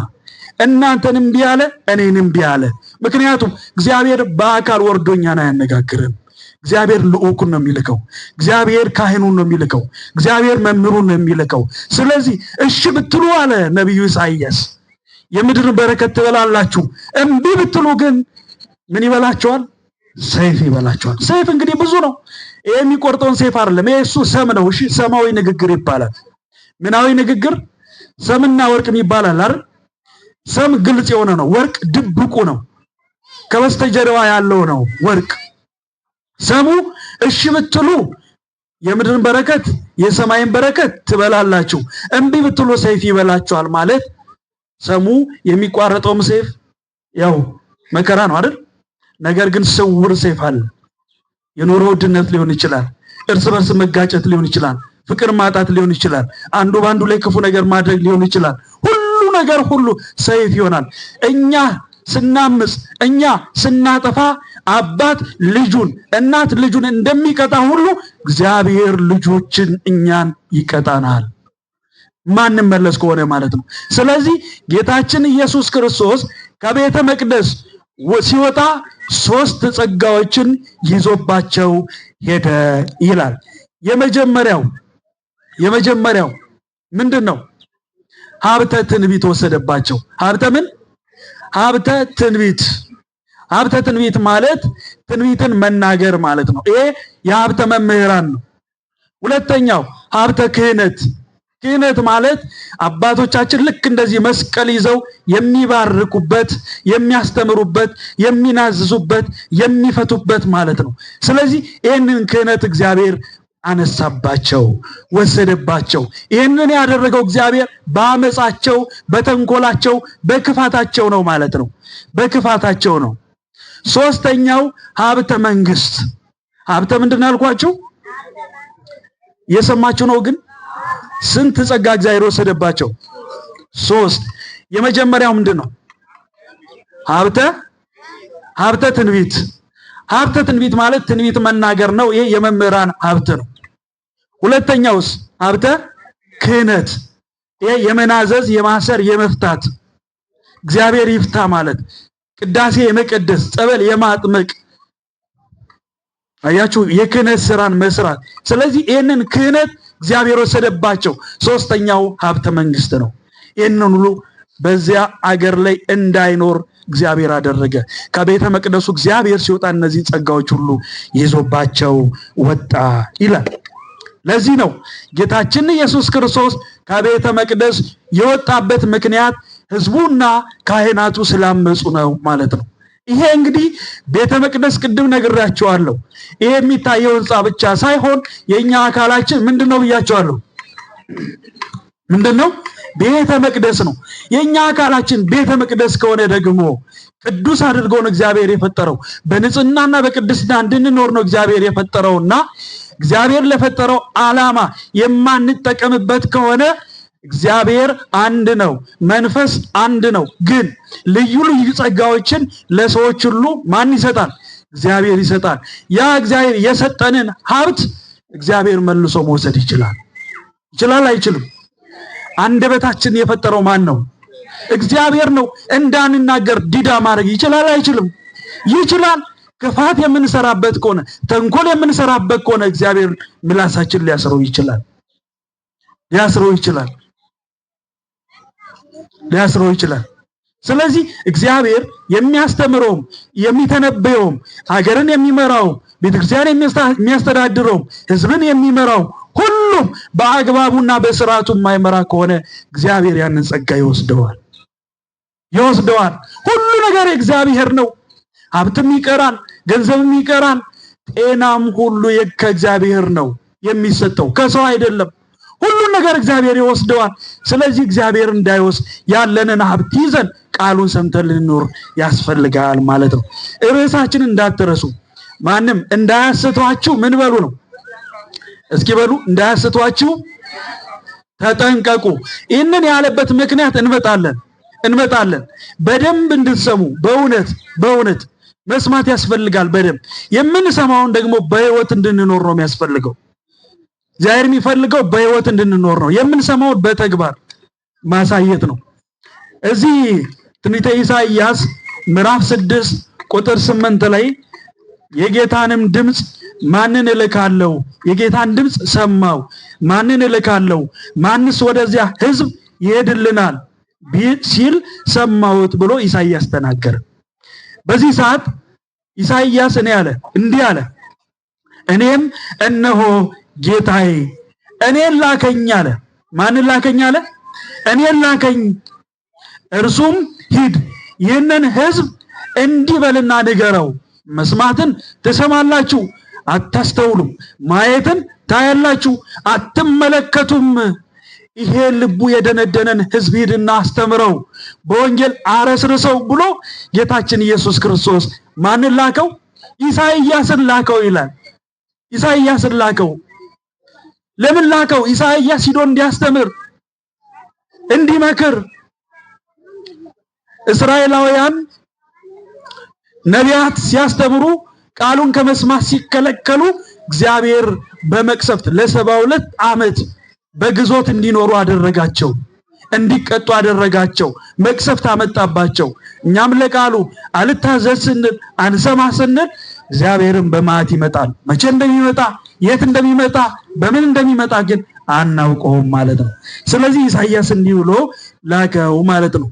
እናንተን እምቢ አለ እኔን እምቢ አለ። ምክንያቱም እግዚአብሔር በአካል ወርዶኛን አያነጋግርም። እግዚአብሔር ልዑኩን ነው የሚልከው። እግዚአብሔር ካህኑን ነው የሚልከው። እግዚአብሔር መምህሩን ነው የሚልከው። ስለዚህ እሺ ብትሉ አለ ነቢዩ ኢሳይያስ የምድር በረከት ትበላላችሁ፣ እምቢ ብትሉ ግን ምን ይበላቸዋል? ሰይፍ ይበላቸዋል። ሰይፍ እንግዲህ ብዙ ነው። ይሄ የሚቆርጠውን ሰይፍ አይደለም። ይሄ እሱ ሰም ነው። እሺ ሰማዊ ንግግር ይባላል። ምናዊ ንግግር ሰምና ወርቅ ይባላል አይደል? ሰም ግልጽ የሆነ ነው። ወርቅ ድብቁ ነው። ከበስተጀርባ ያለው ነው ወርቅ። ሰሙ እሺ ብትሉ የምድርን በረከት የሰማይን በረከት ትበላላችሁ፣ እምቢ ብትሉ ሰይፍ ይበላችኋል ማለት ሰሙ የሚቋረጠውም ሰይፍ ያው መከራ ነው አይደል? ነገር ግን ስውር ሰይፍ አለ። የኑሮ ውድነት ሊሆን ይችላል፣ እርስ በርስ መጋጨት ሊሆን ይችላል፣ ፍቅር ማጣት ሊሆን ይችላል፣ አንዱ ባንዱ ላይ ክፉ ነገር ማድረግ ሊሆን ይችላል። ሁሉ ነገር ሁሉ ሰይፍ ይሆናል። እኛ ስናምጽ፣ እኛ ስናጠፋ አባት ልጁን እናት ልጁን እንደሚቀጣ ሁሉ እግዚአብሔር ልጆችን እኛን ይቀጣናል። ማንም መለስ ከሆነ ማለት ነው። ስለዚህ ጌታችን ኢየሱስ ክርስቶስ ከቤተ መቅደስ ሲወጣ 3 ጸጋዎችን ይዞባቸው ሄደ ይላል። የመጀመሪያው ምንድነው? ሀብተ ትንቢት ወሰደባቸው። ሀብተ ምን? ሀብተ ትንቢት። ሀብተ ትንቢት ማለት ትንቢትን መናገር ማለት ነው። ይሄ የሀብተ መምህራን ነው። ሁለተኛው ሀብተ ክህነት። ክህነት ማለት አባቶቻችን ልክ እንደዚህ መስቀል ይዘው የሚባርኩበት፣ የሚያስተምሩበት፣ የሚናዝዙበት፣ የሚፈቱበት ማለት ነው። ስለዚህ ይህንን ክህነት እግዚአብሔር አነሳባቸው፣ ወሰደባቸው። ይህንን ያደረገው እግዚአብሔር በአመፃቸው፣ በተንኮላቸው፣ በክፋታቸው ነው ማለት ነው። በክፋታቸው ነው። ሶስተኛው ሀብተ መንግስት። ሀብተ ምንድን አልኳችሁ? የሰማችሁ ነው። ግን ስንት ጸጋ እግዚአብሔር ወሰደባቸው? 3። የመጀመሪያው ምንድነው? ሀብተ ትንቢት። ሀብተ ትንቢት ማለት ትንቢት መናገር ነው። ይሄ የመምህራን ሀብት ነው። ሁለተኛውስ ሀብተ ክህነት። ይሄ የመናዘዝ፣ የማሰር፣ የመፍታት እግዚአብሔር ይፍታ ማለት ቅዳሴ የመቀደስ፣ ጸበል የማጥመቅ አያችሁ፣ የክህነት ስራን መስራት። ስለዚህ ይህንን ክህነት እግዚአብሔር ወሰደባቸው። ሶስተኛው ሀብተ መንግስት ነው። ይህንን ሁሉ በዚያ አገር ላይ እንዳይኖር እግዚአብሔር አደረገ። ከቤተ መቅደሱ እግዚአብሔር ሲወጣ እነዚህ ጸጋዎች ሁሉ ይዞባቸው ወጣ ይላል። ለዚህ ነው ጌታችን ኢየሱስ ክርስቶስ ከቤተ መቅደስ የወጣበት ምክንያት ህዝቡና ካህናቱ ስላመጹ ነው ማለት ነው። ይሄ እንግዲህ ቤተ መቅደስ ቅድም ነግራቸዋለሁ። ይሄ የሚታየው ህንፃ ብቻ ሳይሆን የኛ አካላችን ምንድነው ብያቸዋለሁ። ምንድነው? ቤተ መቅደስ ነው። የኛ አካላችን ቤተ መቅደስ ከሆነ ደግሞ ቅዱስ አድርጎ ነው እግዚአብሔር የፈጠረው። በንጽህናና በቅድስና እንድንኖር ነው እግዚአብሔር የፈጠረውና እግዚአብሔር ለፈጠረው ዓላማ የማንጠቀምበት ከሆነ እግዚአብሔር አንድ ነው፣ መንፈስ አንድ ነው። ግን ልዩ ልዩ ጸጋዎችን ለሰዎች ሁሉ ማን ይሰጣል? እግዚአብሔር ይሰጣል። ያ እግዚአብሔር የሰጠንን ሀብት እግዚአብሔር መልሶ መውሰድ ይችላል። ይችላል? አይችልም? አንደበታችን የፈጠረው ማን ነው? እግዚአብሔር ነው። እንዳንናገር ዲዳ ማድረግ ይችላል? አይችልም? ይችላል። ክፋት የምንሰራበት ከሆነ ተንኮል የምንሰራበት ከሆነ እግዚአብሔር ምላሳችን ሊያስረው ይችላል። ሊያስረው ይችላል። ስለዚህ እግዚአብሔር የሚያስተምረውም የሚተነበየውም ሀገርን የሚመራውም ቤተክርስቲያን የሚያስተዳድረውም ሕዝብን የሚመራው ሁሉም በአግባቡና በስርዓቱ የማይመራ ከሆነ እግዚአብሔር ያንን ጸጋ ይወስደዋል። ሁሉ ነገር እግዚአብሔር ነው። ሀብትም ይቀራል፣ ገንዘብም ይቀራል፣ ጤናም ሁሉ ከእግዚአብሔር ነው የሚሰጠው፣ ከሰው አይደለም። ሁሉ ነገር እግዚአብሔር ይወስደዋል። ስለዚህ እግዚአብሔር እንዳይወስድ ያለንን ሀብት ይዘን ቃሉን ሰምተን ልንኖር ያስፈልጋል ማለት ነው። ርዕሳችንን እንዳትረሱ። ማንም እንዳያስቷችሁ ምን በሉ ነው? እስኪ በሉ፣ እንዳያስቷችሁ ተጠንቀቁ። ይህንን ያለበት ምክንያት እንመጣለን። በደንብ እንድትሰሙ በእውነት መስማት ያስፈልጋል። በደንብ የምንሰማውን ደግሞ በህይወት እንድንኖር ነው የሚያስፈልገው። እግዚአብሔር የሚፈልገው በህይወት እንድንኖር ነው። የምንሰማውን በተግባር ማሳየት ነው። እዚህ ትንቢተ ኢሳይያስ ምዕራፍ 6 ቁጥር 8 ላይ የጌታንም ድምፅ ማንን እልካለሁ? የጌታን ድምፅ ሰማው። ማንን እልካለሁ? ማንስ ወደዚያ ህዝብ ይሄድልናል ሲል ሰማሁት ብሎ ኢሳይያስ ተናገረ። በዚህ ሰዓት ኢሳይያስ እንዲህ አለ፣ እኔም እነሆ ጌታዬ እኔን ላከኝ አለ። ማንን ላከኝ አለ? እኔን ላከኝ። እርሱም ሂድ ይህንን ህዝብ እንዲህ በልና ንገረው፣ መስማትን ትሰማላችሁ አታስተውሉም፣ ማየትን ታያላችሁ አትመለከቱም። ይሄ ልቡ የደነደነን ህዝብ ሂድና አስተምረው፣ በወንጌል አረስርሰው ብሎ ጌታችን ኢየሱስ ክርስቶስ ማንን ላከው? ኢሳይያስን ላከው ይላል። ኢሳይያስን ላከው። ለምን ላከው? ኢሳይያስ ሂዶ እንዲያስተምር እንዲመክር። እስራኤላውያን ነቢያት ሲያስተምሩ ቃሉን ከመስማት ሲከለከሉ እግዚአብሔር በመቅሰፍት ለ72 ዓመት በግዞት እንዲኖሩ አደረጋቸው፣ እንዲቀጡ አደረጋቸው፣ መቅሰፍት አመጣባቸው። እኛም ለቃሉ አልታዘዝ ስንል አንሰማ ስንል እግዚአብሔርን በመዓት ይመጣል። መቼ እንደሚመጣ የት እንደሚመጣ በምን እንደሚመጣ ግን አናውቀውም ማለት ነው። ስለዚህ ኢሳይያስ እንዲህ ብሎ ላከው ማለት ነው።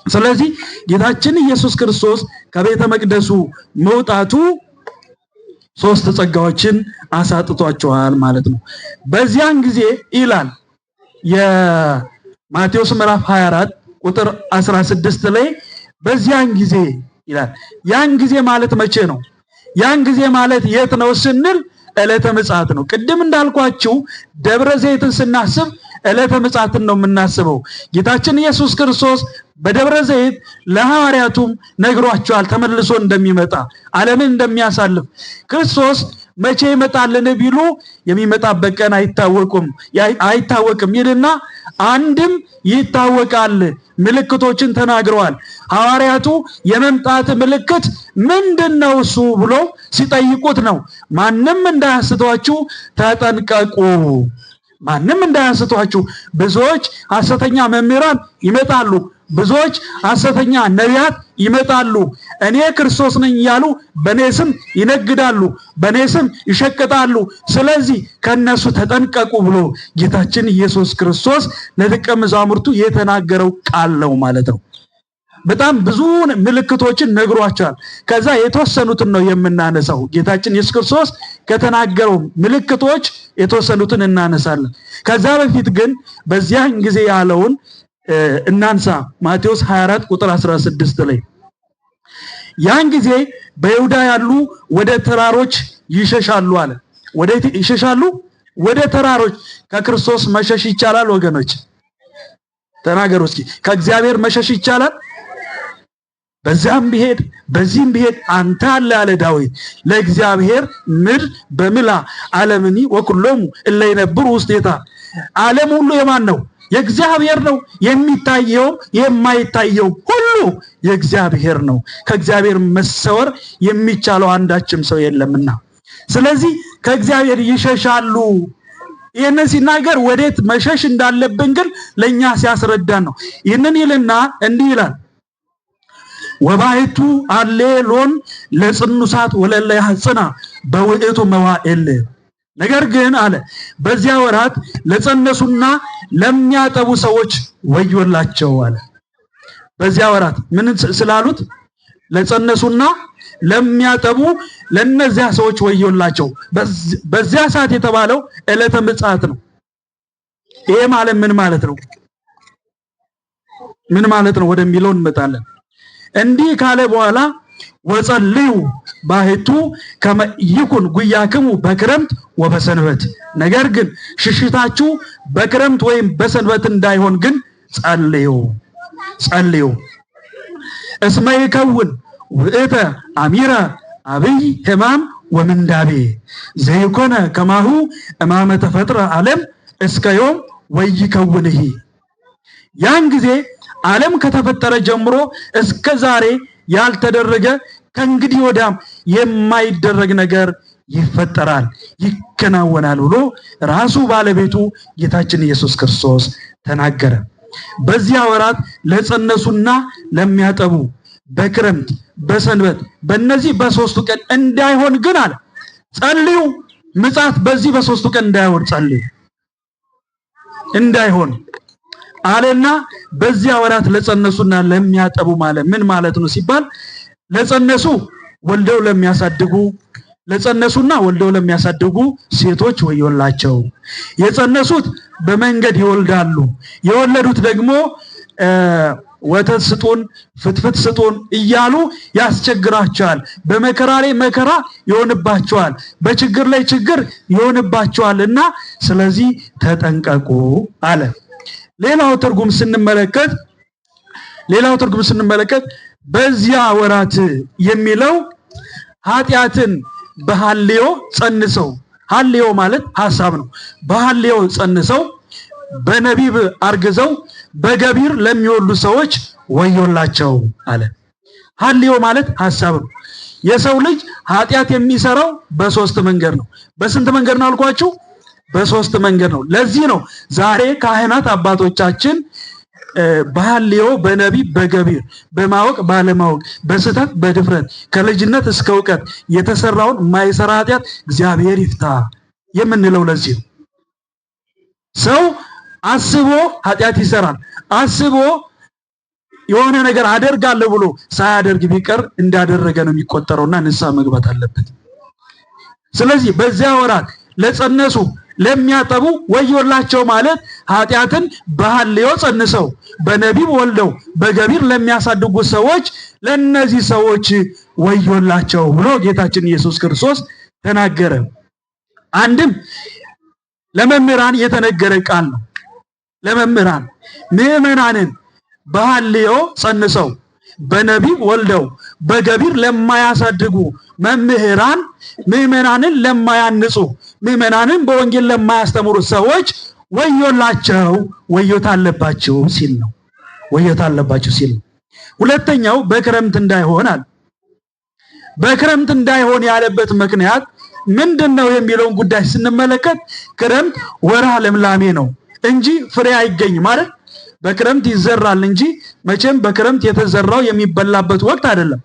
ስለዚህ ጌታችን ኢየሱስ ክርስቶስ ከቤተ መቅደሱ መውጣቱ 3 ጸጋዎችን አሳጥቷቸዋል ማለት ነው። በዚያን ጊዜ ይላል የማቴዎስ ምዕራፍ 24 ቁጥር 16 ላይ በዚያን ጊዜ ይላል። ያን ጊዜ ማለት መቼ ነው? ያን ጊዜ ማለት የት ነው ስንል ዕለተ ምጽአት ነው። ቅድም እንዳልኳችሁ ደብረ ዘይትን ስናስብ ዕለተ ምጽአትን ነው የምናስበው። ጌታችን ኢየሱስ ክርስቶስ በደብረ ዘይት ለሐዋርያቱም ነግሯቸዋል ተመልሶ እንደሚመጣ፣ ዓለምን እንደሚያሳልፍ። ክርስቶስ መቼ ይመጣልን ቢሉ የሚመጣበት ቀን አይታወቅም ይልና አንድም ይታወቃል፣ ምልክቶችን ተናግረዋል። ሐዋርያቱ የመምጣት ምልክት ምንድነው እሱ ብሎ ሲጠይቁት ነው ማንም እንዳያስቷችሁ ተጠንቀቁ። ማንም እንዳያስቷችሁ፣ ብዙዎች ሐሰተኛ መምህራን ይመጣሉ፣ ብዙዎች ሐሰተኛ ነቢያት ይመጣሉ፣ እኔ ክርስቶስ ነኝ እያሉ በኔ ስም ይነግዳሉ፣ በኔ ስም ይሸቅጣሉ፣ ስለዚህ ከነሱ ተጠንቀቁ ብሎ ጌታችን ኢየሱስ ክርስቶስ ለደቀ መዛሙርቱ የተናገረው ቃል ነው ማለት ነው። በጣም ብዙ ምልክቶችን ነግሯቸዋል። ከዛ የተወሰኑትን ነው የምናነሳው። ጌታችን ኢየሱስ ክርስቶስ ከተናገረው ምልክቶች የተወሰኑትን እናነሳለን። ከዛ በፊት ግን በዚያን ጊዜ ያለውን እናንሳ። ማቴዎስ 24 ቁጥር 16 ላይ ያን ጊዜ በይሁዳ ያሉ ወደ ተራሮች ይሸሻሉ አለ። ወዴት ይሸሻሉ? ወደ ተራሮች ከክርስቶስ መሸሽ ይቻላል ወገኖች? ተናገሩ እስኪ። ከእግዚአብሔር መሸሽ ይቻላል? በዛም ቢሄድ በዚህም ቢሄድ አንተ አለ ያለ ዳዊት ለእግዚአብሔር ምድር በምላ ዓለምኒ ወኩሎሙ እለ ይነብሩ ውስቴታ። ዓለም ሁሉ የማን ነው? የእግዚአብሔር ነው። የሚታየው የማይታየው ሁሉ የእግዚአብሔር ነው። ከእግዚአብሔር መሰወር የሚቻለው አንዳችም ሰው የለምና ስለዚህ ከእግዚአብሔር ይሸሻሉ። ይህንን ሲናገር ወዴት መሸሽ እንዳለብን ግን ለኛ ሲያስረዳን ነው። ይህንን ይልና እንዲህ ይላል ወባይቱ አሌሎን ለጽኑሳት ወለለ ያጽና በውእቱ መዋዕል። ነገር ግን አለ በዚያ ወራት ለጸነሱና ለሚያጠቡ ሰዎች ወዮላቸው አለ። በዚያ ወራት ምን ስላሉት? ለጸነሱና ለሚያጠቡ ለነዚያ ሰዎች ወዮላቸው። በዚያ ሰዓት የተባለው ዕለተ ምጽአት ነው። ይሄ ማለት ምን ማለት ነው? ምን ማለት ነው ወደሚለው እንመጣለን። እንዲህ ካለ በኋላ ወጸልዩ ባሕቱ ከመ ይኩን ጉያክሙ በክረምት ወበሰንበት። ነገር ግን ሽሽታችሁ በክረምት ወይም በሰንበት እንዳይሆን ግን ጸልዩ። እስመ ይከውን ውእተ አሚረ አብይ ሕማም ወምንዳቤ ዘይኮነ ከማሁ እማመ ተፈጥረ ዓለም እስከ ዮም ወይከውንሂ። ያን ጊዜ ዓለም ከተፈጠረ ጀምሮ እስከ ዛሬ ያልተደረገ ከእንግዲህ ወዲያም የማይደረግ ነገር ይፈጠራል ይከናወናል ብሎ ራሱ ባለቤቱ ጌታችን ኢየሱስ ክርስቶስ ተናገረ። በዚያ ወራት ለጸነሱና ለሚያጠቡ በክረምት በሰንበት በእነዚህ በሶስቱ ቀን እንዳይሆን ግን አለ ጸልዩ። ምጽአት በዚህ በሶስቱ ቀን እንዳይሆን ጸልዩ እንዳይሆን አለና በዚያ ወራት ለጸነሱና ለሚያጠቡ ማለት ምን ማለት ነው ሲባል ለጸነሱ ወልደው ለሚያሳድጉ ለጸነሱና ወልደው ለሚያሳድጉ ሴቶች ወዮላቸው። የጸነሱት በመንገድ ይወልዳሉ፣ የወለዱት ደግሞ ወተት ስጡን ፍትፍት ስጡን እያሉ ያስቸግራቸዋል። በመከራ ላይ መከራ ይሆንባቸዋል፣ በችግር ላይ ችግር ይሆንባቸዋልና ስለዚህ ተጠንቀቁ አለ። ሌላው ትርጉም ስንመለከት በዚያ ወራት የሚለው ኃጢአትን በሐልዮ ጸንሰው፣ ሐልዮ ማለት ሐሳብ ነው። በሐልዮ ጸንሰው በነቢብ አርግዘው በገቢር ለሚወልዱ ሰዎች ወዮላቸው አለ። ሐልዮ ማለት ሐሳብ ነው። የሰው ልጅ ኃጢአት የሚሰራው በሶስት መንገድ ነው። በስንት መንገድ ነው አልኳችሁ? በሶስት መንገድ ነው። ለዚህ ነው ዛሬ ካህናት አባቶቻችን በሐልዮ በነቢብ በገቢር በማወቅ ባለማወቅ በስህተት በድፍረት ከልጅነት እስከ እውቀት የተሰራውን ማይሰራ ኃጢአት እግዚአብሔር ይፍታ የምንለው ለዚህ ነው። ሰው አስቦ ኃጢአት ይሰራል። አስቦ የሆነ ነገር አደርጋለሁ ብሎ ሳያደርግ ቢቀር እንዳደረገ ነው የሚቆጠረውና ንስሐ መግባት አለበት። ስለዚህ በዚያ ወራት ለጸነሱ ለሚያጠቡ ወዮላቸው ማለት ኃጢአትን በሐልዮ ጸንሰው በነቢብ ወልደው በገቢር ለሚያሳድጉ ሰዎች ለነዚህ ሰዎች ወዮላቸው ብሎ ጌታችን ኢየሱስ ክርስቶስ ተናገረ። አንድም ለመምህራን የተነገረ ቃል ነው። ለመምህራን ምዕመናንን በሐልዮ ጸንሰው በነቢብ ወልደው በገቢር ለማያሳድጉ መምህራን ምዕመናንን ለማያንጹ ምዕመናንን በወንጌል ለማያስተምሩ ሰዎች ወዮላቸው ወዮታ አለባቸው ሲል ነው። ወዮታ አለባቸው ሲል ነው። ሁለተኛው በክረምት እንዳይሆን አለ። በክረምት እንዳይሆን ያለበት ምክንያት ምንድነው የሚለውን ጉዳይ ስንመለከት ክረምት ወርሃ ለምላሜ ነው እንጂ ፍሬ አይገኝ ማለት በክረምት ይዘራል እንጂ መቼም በክረምት የተዘራው የሚበላበት ወቅት አይደለም።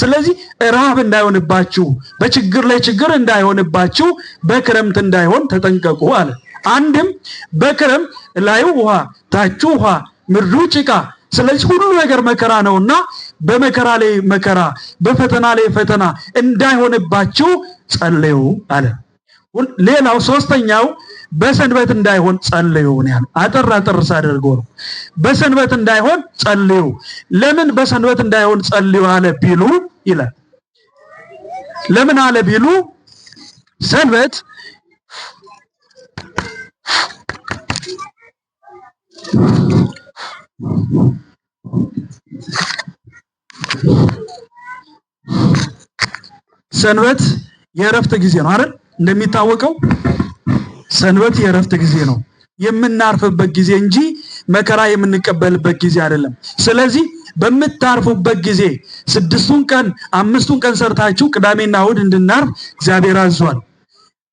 ስለዚህ ረሃብ እንዳይሆንባችሁ በችግር ላይ ችግር እንዳይሆንባችሁ በክረምት እንዳይሆን ተጠንቀቁ አለ። አንድም በክረምት ላዩ ውሃ ታቹ ውሃ ምድሩ ጭቃ፣ ስለዚህ ሁሉ ነገር መከራ ነውና በመከራ ላይ መከራ በፈተና ላይ ፈተና እንዳይሆንባችሁ ጸልዩ አለ። ሌላው ሶስተኛው በሰንበት እንዳይሆን ጸልዩ ነው። አጠር ሳደርገው ነው። በሰንበት እንዳይሆን ጸልዩ። ለምን በሰንበት እንዳይሆን ጸልዩ አለ ቢሉ ይላል። ለምን አለ ቢሉ ሰንበት ሰንበት የእረፍት ጊዜ ነው አይደል? እንደሚታወቀው ሰንበት የእረፍት ጊዜ ነው፣ የምናርፍበት ጊዜ እንጂ መከራ የምንቀበልበት ጊዜ አይደለም። ስለዚህ በምታርፉበት ጊዜ 6ቱን ቀን 5ቱን ቀን ሰርታችሁ ቅዳሜና እሁድ እንድናርፍ እግዚአብሔር አዟል።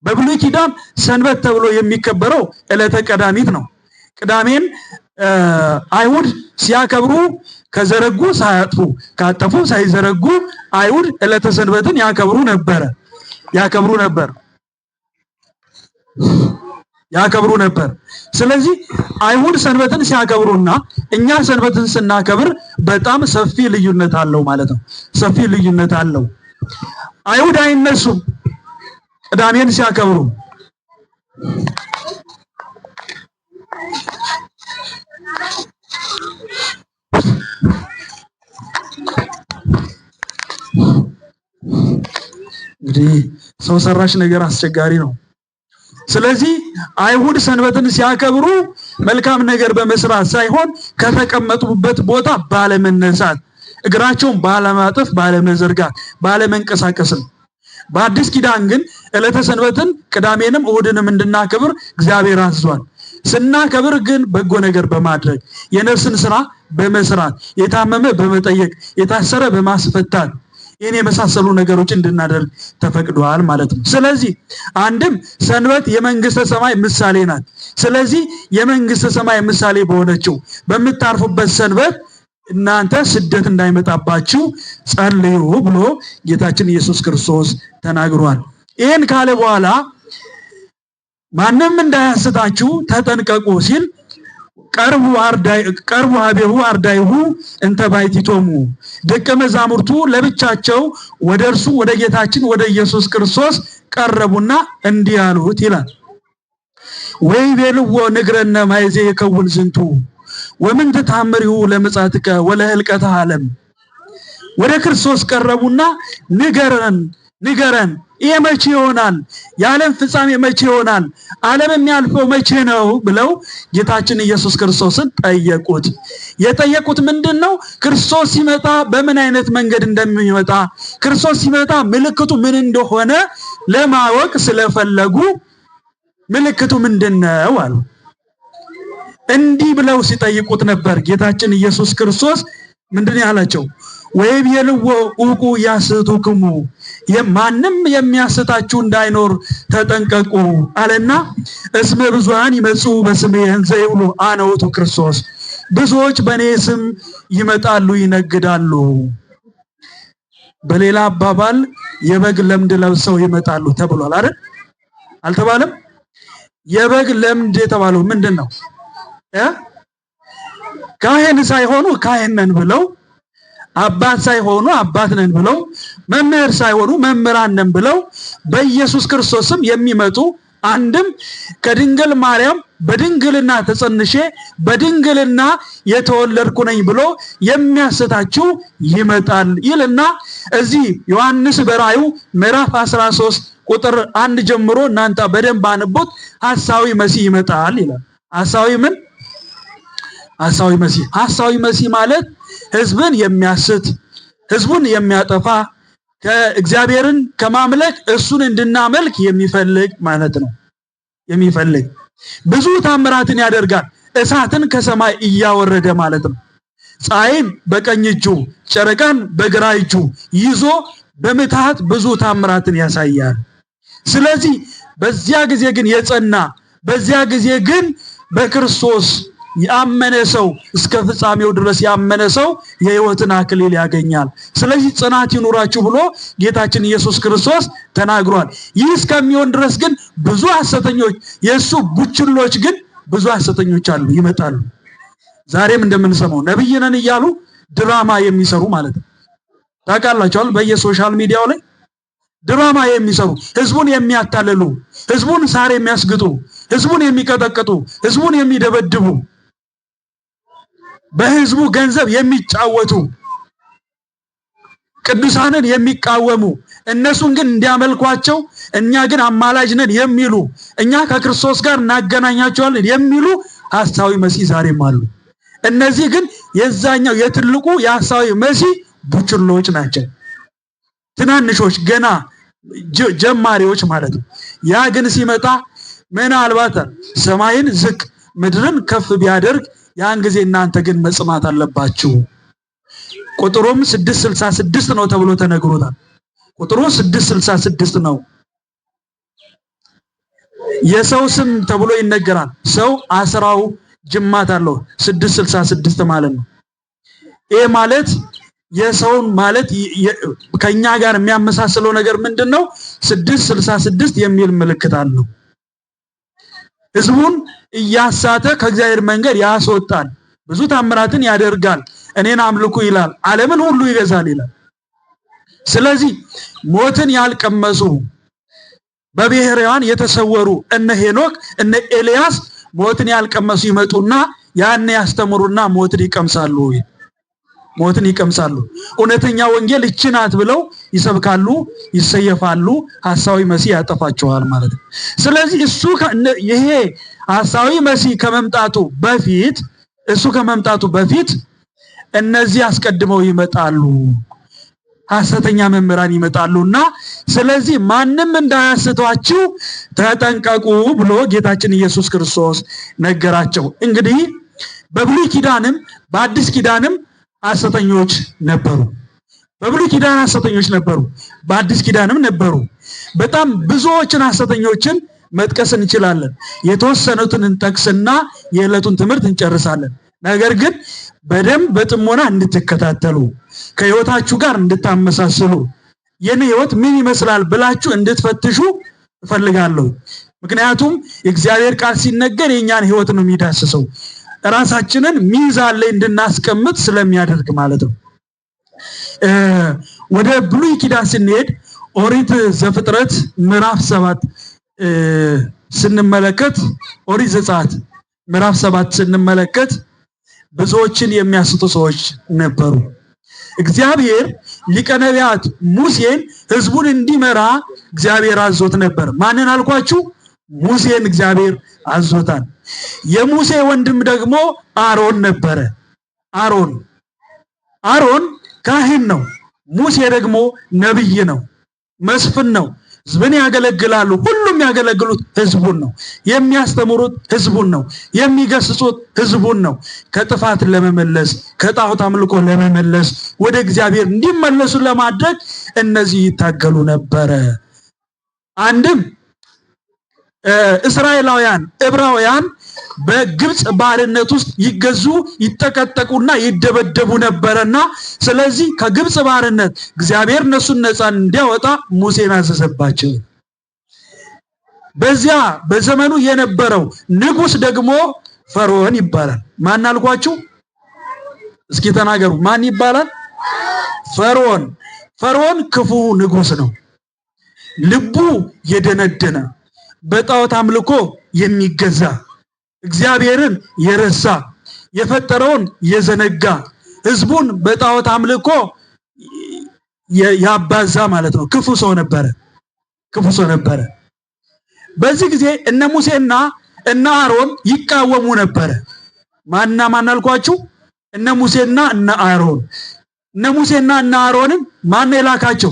በብሉይ ኪዳን ሰንበት ተብሎ የሚከበረው ዕለተ ቀዳሚት ነው። ቅዳሜን አይሁድ ሲያከብሩ ከዘረጉ ሳያጥፉ ካጠፉ ሳይዘረጉ አይሁድ ዕለተ ሰንበትን ያከብሩ ነበር። ስለዚህ አይሁድ ሰንበትን ሲያከብሩና እኛ ሰንበትን ስናከብር በጣም ሰፊ ልዩነት አለው ማለት ነው። ሰፊ ልዩነት አለው። አይሁድ አይነሱም ቅዳሜን ሲያከብሩ። እንግዲህ ሰው ሰራሽ ነገር አስቸጋሪ ነው። ስለዚህ አይሁድ ሰንበትን ሲያከብሩ መልካም ነገር በመስራት ሳይሆን ከተቀመጡበት ቦታ ባለመነሳት፣ እግራቸውን ባለማጠፍ፣ ባለመዘርጋት፣ ባለመንቀሳቀስ ነው። በአዲስ ኪዳን ግን ዕለተ ሰንበትን ቅዳሜንም እሁድንም እንድናከብር እግዚአብሔር አዟል። ስናከብር ግን በጎ ነገር በማድረግ የነፍስን ስራ በመስራት የታመመ በመጠየቅ የታሰረ በማስፈታት ይህን የመሳሰሉ ነገሮች እንድናደርግ ተፈቅዷል ማለት ነው። ስለዚህ አንድም ሰንበት የመንግስተ ሰማይ ምሳሌ ናት። ስለዚህ የመንግስተ ሰማይ ምሳሌ በሆነችው በምታርፉበት ሰንበት እናንተ ስደት እንዳይመጣባችሁ ጸልዩ ብሎ ጌታችን ኢየሱስ ክርስቶስ ተናግሯል። ይህን ካለ በኋላ ማንም እንዳያስታችሁ ተጠንቀቁ ሲል ቀርቡ አቤሁ አርዳይሁ እንተ ባሕቲቶሙ፣ ደቀ መዛሙርቱ ለብቻቸው ወደ እርሱ ወደ ጌታችን ወደ ኢየሱስ ክርስቶስ ቀረቡና እንዲህ አሉት ይላል። ወይቤልዎ ንግረነ ማይዜ የከውን ዝንቱ ወምንት ተአምሪሁ ለምጽአትከ ወለህልቀተ ዓለም። ወደ ክርስቶስ ቀረቡና ንገረን ይሄ መቼ ይሆናል? የዓለም ፍጻሜ መቼ ይሆናል? ዓለም የሚያልፈው መቼ ነው? ብለው ጌታችን ኢየሱስ ክርስቶስን ጠየቁት። የጠየቁት ምንድነው? ክርስቶስ ሲመጣ በምን አይነት መንገድ እንደሚመጣ፣ ክርስቶስ ሲመጣ ምልክቱ ምን እንደሆነ ለማወቅ ስለፈለጉ ምልክቱ ምንድነው አሉ። እንዲህ ብለው ሲጠይቁት ነበር ጌታችን ኢየሱስ ክርስቶስ ምንድነው ያላቸው? ወይቤልዎ ዕውቁ ያስቱክሙ፣ ማንም የሚያስታችሁ እንዳይኖር ተጠንቀቁ አለና እስመ ብዙኃን ይመጹ በስሜ እንዘ ይብሉ አነ ውእቱ ክርስቶስ፣ ብዙዎች በእኔ ስም ይመጣሉ ይነግዳሉ። በሌላ አባባል የበግ ለምድ ለብሰው ይመጣሉ ተብሏል አይደል? አልተባለም? የበግ ለምድ የተባለው ምንድነው? ካህን ሳይሆኑ ካህን ነን ብለው፣ አባት ሳይሆኑ አባት ነን ብለው፣ መምህር ሳይሆኑ መምህራን ነን ብለው በኢየሱስ ክርስቶስም የሚመጡ አንድም ከድንግል ማርያም በድንግልና ተጸንሼ በድንግልና የተወለድኩ ነኝ ብሎ የሚያስታችሁ ይመጣል ይልና እዚህ ዮሐንስ በራእዩ ምዕራፍ 13 ቁጥር 1 ጀምሮ እናንተ በደንብ አንቡት። ሐሳዊ መሲህ ይመጣል ይላል። ሐሳዊ ምን? ሐሳዊ መሲህ ማለት ህዝብን የሚያስት ህዝቡን የሚያጠፋ ከእግዚአብሔርን ከማምለክ እሱን እንድናመልክ የሚፈልግ ማለት ነው። የሚፈልግ ብዙ ታምራትን ያደርጋል። እሳትን ከሰማይ እያወረደ ማለት ነው። ፀሐይን በቀኝ እጁ ጨረቃን በግራ እጁ ይዞ በምትሃት ብዙ ታምራትን ያሳያል። ስለዚህ በዚያ ጊዜ ግን የጸና በዚያ ጊዜ ግን በክርስቶስ ያመነ ሰው እስከ ፍጻሜው ድረስ ያመነ ሰው የሕይወትን አክሊል ያገኛል። ስለዚህ ጽናት ይኑራችሁ ብሎ ጌታችን ኢየሱስ ክርስቶስ ተናግሯል። ይህ እስከሚሆን ድረስ ግን ብዙ ሐሰተኞች የሱ ቡችሎች ግን ብዙ ሐሰተኞች አሉ፣ ይመጣሉ። ዛሬም እንደምንሰማው ነብይ ነን እያሉ ድራማ የሚሰሩ ማለት ነው። ታውቃላችሁ፣ በየሶሻል ሚዲያው ላይ ድራማ የሚሰሩ ህዝቡን የሚያታልሉ፣ ህዝቡን ሳር የሚያስግጡ፣ ህዝቡን የሚቀጠቅጡ፣ ህዝቡን የሚደበድቡ፣ በህዝቡ ገንዘብ የሚጫወቱ፣ ቅዱሳንን የሚቃወሙ፣ እነሱን ግን እንዲያመልኳቸው እኛ ግን አማላጅ ነን የሚሉ፣ እኛ ከክርስቶስ ጋር እናገናኛቸዋለን የሚሉ ሐሳዊ መሲህ ዛሬም አሉ። እነዚህ ግን የዛኛው የትልቁ የሐሳዊ መሲህ ቡችሎች ናቸው። ትናንሾች ገና ጀማሪዎች ማለት ነው። ያ ግን ሲመጣ ምናልባት ሰማይን ዝቅ ምድርን ከፍ ቢያደርግ ያን ጊዜ እናንተ ግን መጽናት አለባችሁ። ቁጥሩም 666 ነው ተብሎ ተነግሮታል። ቁጥሩ 666 ነው። የሰው ስም ተብሎ ይነገራል። ሰው አስራው ጅማት አለው 666 ማለት ነው። ይሄ ማለት የሰውን ማለት ከኛ ጋር የሚያመሳስለው ነገር ምንድነው? 666 የሚል ምልክት አለው። ህዝቡን እያሳተ ከእግዚአብሔር መንገድ ያስወጣል። ብዙ ታምራትን ያደርጋል። እኔን አምልኩ ይላል። ዓለምን ሁሉ ይገዛል ይላል። ስለዚህ ሞትን ያልቀመሱ በብሔራውያን የተሰወሩ እነ ሄኖክ እነ ኤልያስ ሞትን ያልቀመሱ ይመጡና ያን ያስተምሩና ሞትን ይቀምሳሉ። ሞትን ይቀምሳሉ። እውነተኛ ወንጌል እቺ ናት ብለው ይሰብካሉ፣ ይሰየፋሉ። ሐሳዊ መሲህ ያጠፋቸዋል ማለት ነው። ስለዚህ ይሄ ሐሳዊ መሲህ ከመምጣቱ በፊት እነዚህ አስቀድመው ይመጣሉ። ሐሰተኛ መምህራን ይመጣሉና ስለዚህ ማንም እንዳያስቷችሁ ተጠንቀቁ ብሎ ጌታችን ኢየሱስ ክርስቶስ ነገራቸው። እንግዲህ በብሉይ ኪዳንም በአዲስ ኪዳንም ሐሰተኞች ነበሩ። በብሉይ ኪዳን ሐሰተኞች ነበሩ፣ በአዲስ ኪዳንም ነበሩ። በጣም ብዙዎችን ሐሰተኞችን መጥቀስ እንችላለን። የተወሰኑትን እንጠቅስና የዕለቱን ትምህርት እንጨርሳለን። ነገር ግን በደንብ በጥሞና እንድትከታተሉ ከህይወታችሁ ጋር እንድታመሳስሉ የኔ ህይወት ምን ይመስላል ብላችሁ እንድትፈትሹ እፈልጋለሁ። ምክንያቱም የእግዚአብሔር ቃል ሲነገር የኛን ህይወት ነው የሚዳስሰው። ራሳችንን ሚዛን ላይ እንድናስቀምጥ ስለሚያደርግ ማለት ነው። ወደ ብሉይ ኪዳን ስንሄድ ኦሪት ዘፍጥረት ምዕራፍ 7 ስንመለከት ኦሪት ዘጸአት ምዕራፍ 7 ስንመለከት ብዙዎችን የሚያስቱ ሰዎች ነበሩ። እግዚአብሔር ሊቀ ነቢያት ሙሴን ህዝቡን እንዲመራ እግዚአብሔር አዞት ነበር። ማንን አልኳችሁ? ሙሴን እግዚአብሔር አዞታል። የሙሴ ወንድም ደግሞ አሮን ነበረ። አሮን ካህን ነው። ሙሴ ደግሞ ነብይ ነው፣ መስፍን ነው። ህዝብን ያገለግላሉ። ሁሉም ያገለግሉት ህዝቡን ነው። የሚያስተምሩት ህዝቡን ነው። የሚገስጹት ህዝቡን ነው። ከጥፋት ለመመለስ ከጣዖት አምልኮ ለመመለስ ወደ እግዚአብሔር እንዲመለሱ ለማድረግ እነዚህ ይታገሉ ነበረ። አንድም እስራኤላውያን ዕብራውያን በግብጽ ባርነት ውስጥ ይገዙ ይጠቀጠቁና ይደበደቡ ነበርና ስለዚህ ከግብጽ ባርነት እግዚአብሔር እነሱን ነፃ እንዲያወጣ ሙሴን አዘዘባቸው። በዚያ በዘመኑ የነበረው ንጉስ ደግሞ ፈርዖን ይባላል። ማን አልኳችሁ? እስኪ ተናገሩ። ማን ይባላል? ፈርዖን ክፉ ንጉስ ነው። ልቡ የደነደነ በጣዖት አምልኮ የሚገዛ እግዚአብሔርን የረሳ የፈጠረውን የዘነጋ ህዝቡን በጣዖት አምልኮ ያባዛ ማለት ነው። ክፉ ሰው ነበረ። በዚህ ጊዜ እነ ሙሴና እነ አሮን ይቃወሙ ነበረ። ማን አልኳችሁ? እነ ሙሴና እነ አሮን። እነ ሙሴና እነ አሮንን ማን የላካቸው?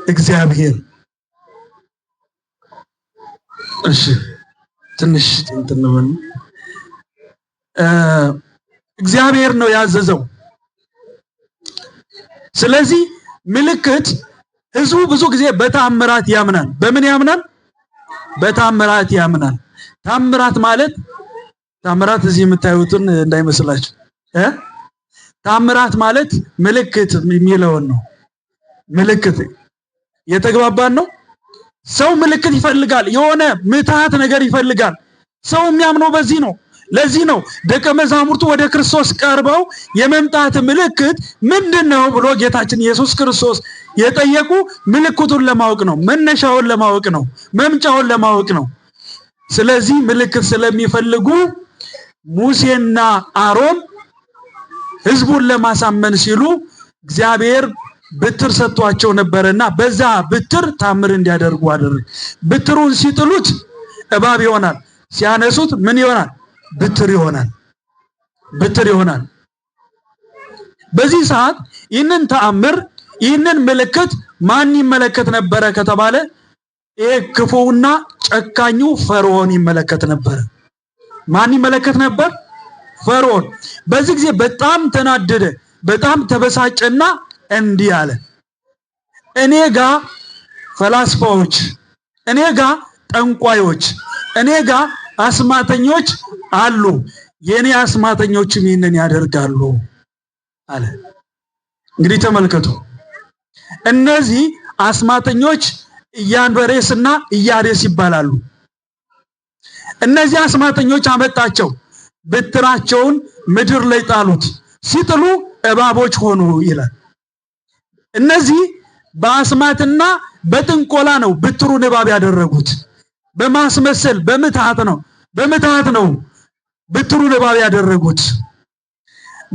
እግዚአብሔር። እሺ ትንሽ እንትነው እግዚአብሔር ነው ያዘዘው። ስለዚህ ምልክት ህዝቡ ብዙ ጊዜ በተአምራት ያምናል። በምን ያምናል? በተአምራት ያምናል። ተአምራት እዚህ የምታዩትን እንዳይመስላችሁ። ተአምራት ማለት ምልክት የሚለውን ነው። ምልክት የተግባባን ነው። ሰው ምልክት ይፈልጋል። የሆነ ምትሃት ነገር ይፈልጋል። ሰው የሚያምነው በዚህ ነው። ለዚህ ነው ደቀ መዛሙርቱ ወደ ክርስቶስ ቀርበው የመምጣት ምልክት ምንድነው ብሎ ጌታችን ኢየሱስ ክርስቶስ የጠየቁ ምልክቱን ለማወቅ ነው። መነሻውን ለማወቅ ነው። መምጫውን ለማወቅ ነው። ስለዚህ ምልክት ስለሚፈልጉ ሙሴና አሮን ህዝቡን ለማሳመን ሲሉ እግዚአብሔር በትር ሰጥቷቸው ነበርና በዛ በትር ታምር እንዲያደርጉ አደረገ። በትሩን ሲጥሉት እባብ ይሆናል፣ ሲያነሱት ምን ይሆናል? ብትር ይሆናል። በዚህ ሰዓት ይህንን ተአምር ይህንን ምልክት ማን ይመለከት ነበረ ከተባለ ይሄ ክፉውና ጨካኙ ፈርዖን ይመለከት ነበር። ማን ይመለከት ነበር? ፈርዖን። በዚህ ጊዜ በጣም ተናደደ፣ በጣም ተበሳጨና እንዲህ አለ፣ እኔ ጋር ፈላስፋዎች፣ እኔ ጋር ጠንቋዮች፣ እኔ ጋር አስማተኞች አሉ፣ የኔ አስማተኞችም ይህንን ያደርጋሉ አለ። እንግዲህ ተመልከቱ፣ እነዚህ አስማተኞች ኢያንበሬስና ኢያዴስ ይባላሉ። እነዚህ አስማተኞች አመጣቸው፣ በትራቸውን ምድር ላይ ጣሉት፣ ሲጥሉ እባቦች ሆኑ ይላል። እነዚህ በአስማትና በጥንቆላ ነው በትሩን እባብ ያደረጉት። በማስመሰል በምትሃት ነው በትሩን እባብ ያደረጉት።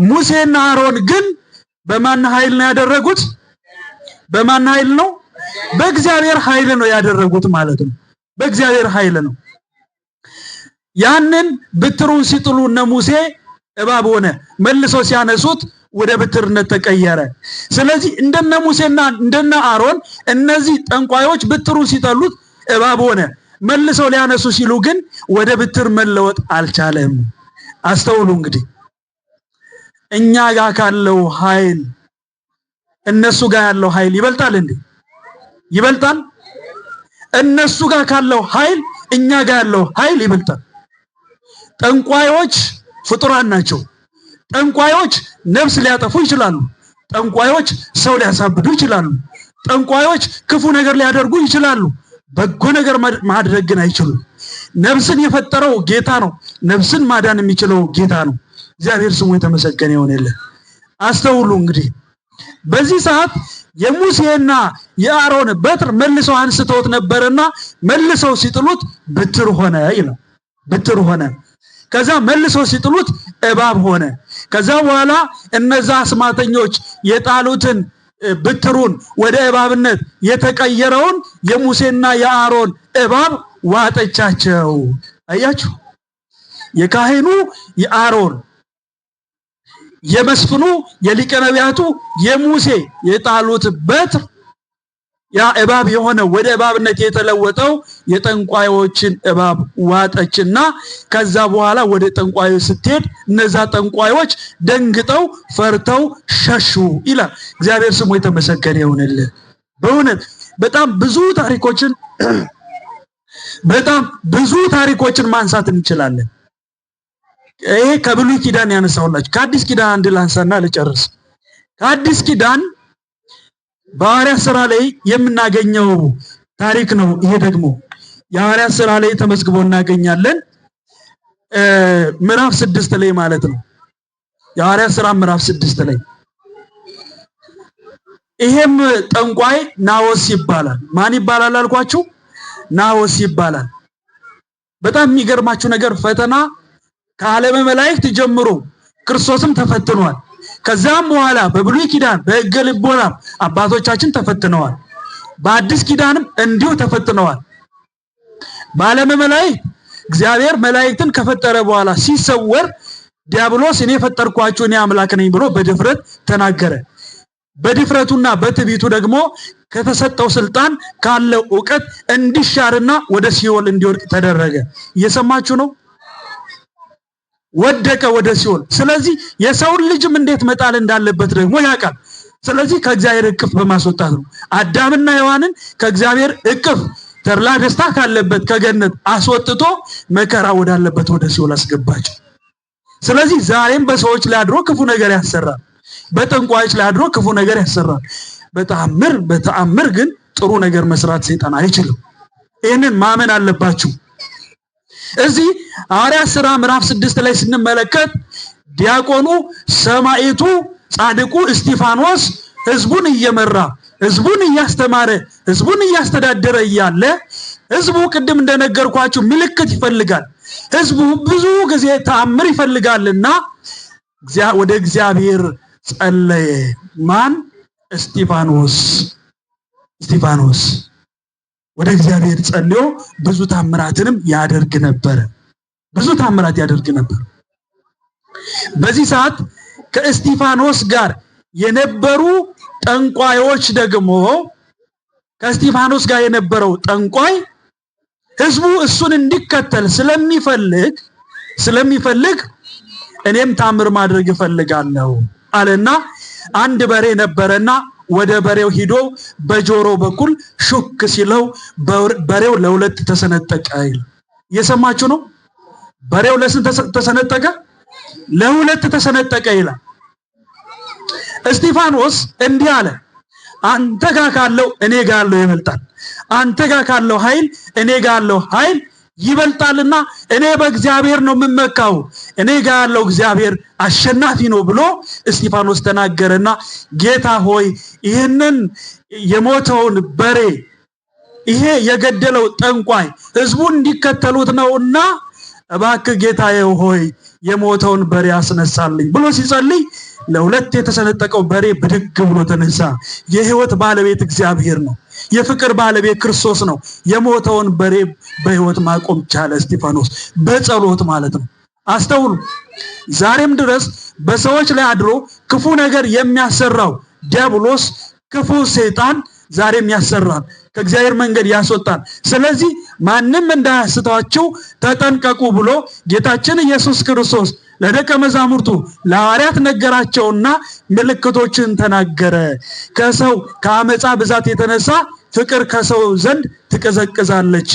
ሙሴና አሮን ግን በማን ኃይል ነው ያደረጉት? በማን ኃይል ነው? በእግዚአብሔር ኃይል ነው ያደረጉት ማለት ነው። በእግዚአብሔር ኃይል ነው። ያንን በትሩን ሲጥሉ እነ ሙሴ እባብ ሆነ፣ መልሰው ሲያነሱት ወደ በትርነት ተቀየረ። ስለዚህ እንደነ ሙሴና እንደነ አሮን እነዚህ ጠንቋዮች በትሩን ሲጠሉት እባብ ሆነ፣ መልሰው ሊያነሱ ሲሉ ግን ወደ በትር መለወጥ አልቻለም። አስተውሉ እንግዲህ እኛ ጋር ካለው ኃይል እነሱ ጋር ያለው ኃይል ይበልጣል እንዴ? ይበልጣል። እነሱ ጋር ካለው ኃይል እኛ ጋር ያለው ኃይል ይበልጣል። ጠንቋዮች ፍጡራን ናቸው። ጠንቋዮች ነፍስ ሊያጠፉ ይችላሉ። ጠንቋዮች ሰው ሊያሳብዱ ይችላሉ። ጠንቋዮች ክፉ ነገር ሊያደርጉ ይችላሉ። በጎ ነገር ማድረግ ግን አይችሉም። ነፍስን የፈጠረው ጌታ ነው። ነፍስን ማዳን የሚችለው ጌታ ነው። እግዚአብሔር ስሙ የተመሰገነ ይሁንልን። አስተውሉ እንግዲህ በዚህ ሰዓት የሙሴና የአሮን በትር መልሰው አንስተውት ነበርና መልሰው ሲጥሉት በትር ሆነ ይላል። በትር ሆነ። ከዛ መልሰው ሲጥሉት እባብ ሆነ። ከዛ በኋላ እነዛ አስማተኞች የጣሉትን በትሩን ወደ እባብነት የተቀየረውን የሙሴና የአሮን እባብ ዋጠቻቸው። አያችሁ፣ የካህኑ የአሮን የመስፍኑ የሊቀ ነቢያቱ የሙሴ የጣሉት በትር ያ እባብ የሆነ ወደ እባብነት የተለወጠው የጠንቋዮችን እባብ ዋጠችና ከዛ በኋላ ወደ ጠንቋዮች ስትሄድ እነዛ ጠንቋዮች ደንግጠው ፈርተው ሸሹ ይላል። እግዚአብሔር ስሙ የተመሰገነ ይሁንልን። በእውነት በጣም ብዙ ታሪኮችን ማንሳት እንችላለን። ይሄ ከብሉይ ኪዳን ያነሳውላችሁ። ከአዲስ ኪዳን አንድ ላንሳና ልጨርስ። ከአዲስ ኪዳን በሐዋርያት ሥራ ላይ የምናገኘው ታሪክ ነው። ይሄ ደግሞ የሐዋርያት ሥራ ላይ ተመዝግቦ እናገኛለን። ምዕራፍ 6 ላይ ማለት ነው። የሐዋርያት ሥራ ምዕራፍ 6 ላይ ይሄም ጠንቋይ ናዖስ ይባላል። ማን ይባላል አልኳችሁ? ናዖስ ይባላል። በጣም የሚገርማችሁ ነገር ፈተና ከዓለመ መላእክት ጀምሮ ክርስቶስም ተፈትኗል። ከዛም በኋላ በብሉይ ኪዳን በሕገ ልቦና አባቶቻችን ተፈትነዋል። በአዲስ ኪዳንም እንዲሁ ተፈትነዋል። በዓለመ መላእክት እግዚአብሔር መላእክትን ከፈጠረ በኋላ ሲሰወር ዲያብሎስ እኔ ፈጠርኳችሁ እኔ አምላክ ነኝ ብሎ በድፍረት ተናገረ። በድፍረቱና በትዕቢቱ ደግሞ ከተሰጠው ስልጣን ካለው ዕውቀት እንዲሻርና ወደ ሲኦል እንዲወድቅ ተደረገ። እየሰማችሁ ነው? ወደቀ ወደ ሲኦል። ስለዚህ የሰውን ልጅም እንዴት መጣል እንዳለበት ደግሞ ያውቃል። ስለዚህ ከእግዚአብሔር እቅፍ በማስወጣት ነው አዳምና ሔዋንን ከእግዚአብሔር እቅፍ ተድላ ደስታ ካለበት ከገነት አስወጥቶ መከራ ወዳለበት ወደ ሲኦል አስገባቸው። ስለዚህ ዛሬም በሰዎች ላይ አድሮ ክፉ ነገር ያሰራል። በጠንቋዮች ላይ አድሮ ክፉ ነገር ያሰራል። በተአምር ግን ጥሩ ነገር መስራት ሰይጣን አይችልም። ይህንን ማመን አለባችሁ። እዚህ ሐዋርያት ሥራ ምዕራፍ 6 ላይ ስንመለከት ዲያቆኑ ሰማዕቱ ጻድቁ እስጢፋኖስ ህዝቡን እየመራ ህዝቡን እያስተማረ ህዝቡን እያስተዳደረ እያለ ህዝቡ ቅድም እንደነገርኳችሁ ምልክት ይፈልጋል። ህዝቡ ብዙ ጊዜ ተአምር ይፈልጋልና ወደ እግዚአብሔር ጸለየ። ማን? እስጢፋኖስ ወደ እግዚአብሔር ጸልዮ ብዙ ታምራትንም ያደርግ ነበር። ብዙ ታምራት ያደርግ ነበር። በዚህ ሰዓት ከእስጢፋኖስ ጋር የነበሩ ጠንቋዮች ደግሞ ከእስጢፋኖስ ጋር የነበረው ጠንቋይ ህዝቡ እሱን እንዲከተል ስለሚፈልግ እኔም ታምር ማድረግ እፈልጋለሁ አለና አንድ በሬ ነበረና ወደ በሬው ሂዶ በጆሮ በኩል ሹክ ሲለው በሬው ለሁለት ተሰነጠቀ። እየሰማችሁ ነው? በሬው ለስንት ተሰነጠቀ? ለሁለት ተሰነጠቀ ይላል። እስጢፋኖስ እንዲህ አለ፣ አንተ ጋር ካለው እኔ ጋር ያለው ይበልጣል፣ አንተ ጋር ካለው ኃይል እኔ ጋር ያለው ኃይል ይበልጣልና እኔ በእግዚአብሔር ነው የምመካው፣ እኔ ጋር ያለው እግዚአብሔር አሸናፊ ነው ብሎ እስጢፋኖስ ተናገረና ጌታ ሆይ ይህንን የሞተውን በሬ ይሄ የገደለው ጠንቋይ ህዝቡን እንዲከተሉት ነውና እባክህ ጌታዬ ሆይ የሞተውን በሬ አስነሳልኝ ብሎ ሲጸልይ ለሁለት የተሰነጠቀው በሬ ብድግ ብሎ ተነሳ። የህይወት ባለቤት እግዚአብሔር ነው። የፍቅር ባለቤት ክርስቶስ ነው። የሞተውን በሬ በህይወት ማቆም ቻለ እስጢፋኖስ፣ በጸሎት ማለት ነው። አስተውሉ። ዛሬም ድረስ በሰዎች ላይ አድሮ ክፉ ነገር የሚያሰራው ዲያብሎስ፣ ክፉ ሰይጣን ዛሬም ያሰራል፣ ከእግዚአብሔር መንገድ ያስወጣል። ስለዚህ ማንም እንዳያስታችሁ ተጠንቀቁ ብሎ ጌታችን ኢየሱስ ክርስቶስ ለደቀ መዛሙርቱ ለሐዋርያት ነገራቸውና ምልክቶችን ተናገረ። ከሰው ከአመፃ ብዛት የተነሳ ፍቅር ከሰው ዘንድ ትቀዘቅዛለች፣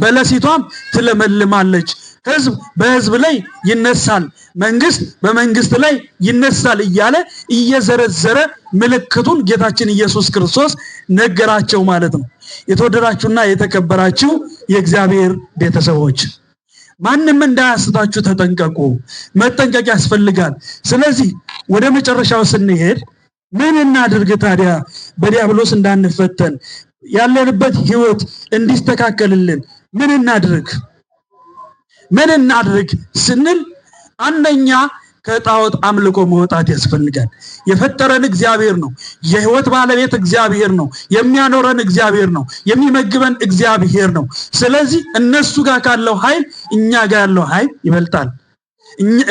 በለሲቷም ትለመልማለች፣ ህዝብ በህዝብ ላይ ይነሳል፣ መንግስት በመንግስት ላይ ይነሳል እያለ እየዘረዘረ ምልክቱን ጌታችን ኢየሱስ ክርስቶስ ነገራቸው ማለት ነው። የተወደዳችሁና የተከበራችሁ የእግዚአብሔር ቤተሰቦች ማንም እንዳያስታችሁ ተጠንቀቁ። መጠንቀቅ ያስፈልጋል። ስለዚህ ወደ መጨረሻው ስንሄድ ምን እናድርግ ታዲያ? በዲያብሎስ እንዳንፈተን ያለንበት ህይወት እንዲስተካከልልን ምን እናድርግ ስንል አንደኛ ከጣዖት አምልኮ መውጣት ያስፈልጋል። የፈጠረን እግዚአብሔር ነው። የህይወት ባለቤት እግዚአብሔር ነው። የሚያኖረን እግዚአብሔር ነው። የሚመግበን እግዚአብሔር ነው። ስለዚህ እነሱ ጋር ካለው ኃይል እኛ ጋር ያለው ኃይል ይበልጣል።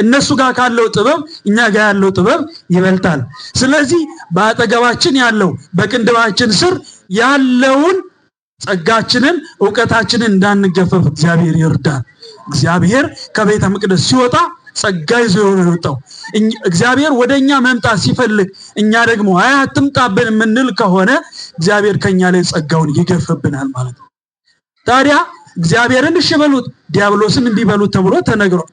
እነሱ ጋር ካለው ጥበብ እኛ ጋር ያለው ጥበብ ይበልጣል። ስለዚህ በአጠገባችን ያለው በቅንድባችን ስር ያለውን ጸጋችንን ዕውቀታችንን እንዳንገፈፍ እግዚአብሔር ይርዳል። እግዚአብሔር ከቤተ መቅደስ ሲወጣ ጸጋ ይዞ የወጣው እግዚአብሔር ወደኛ መምጣት ሲፈልግ እኛ ደግሞ አትምጣብን የምንል ከሆነ እግዚአብሔር ከኛ ላይ ጸጋውን ይገፈብናል ማለት ነው። ታዲያ እግዚአብሔርን እሺ በሉት ዲያብሎስን እምቢ በሉት ተብሎ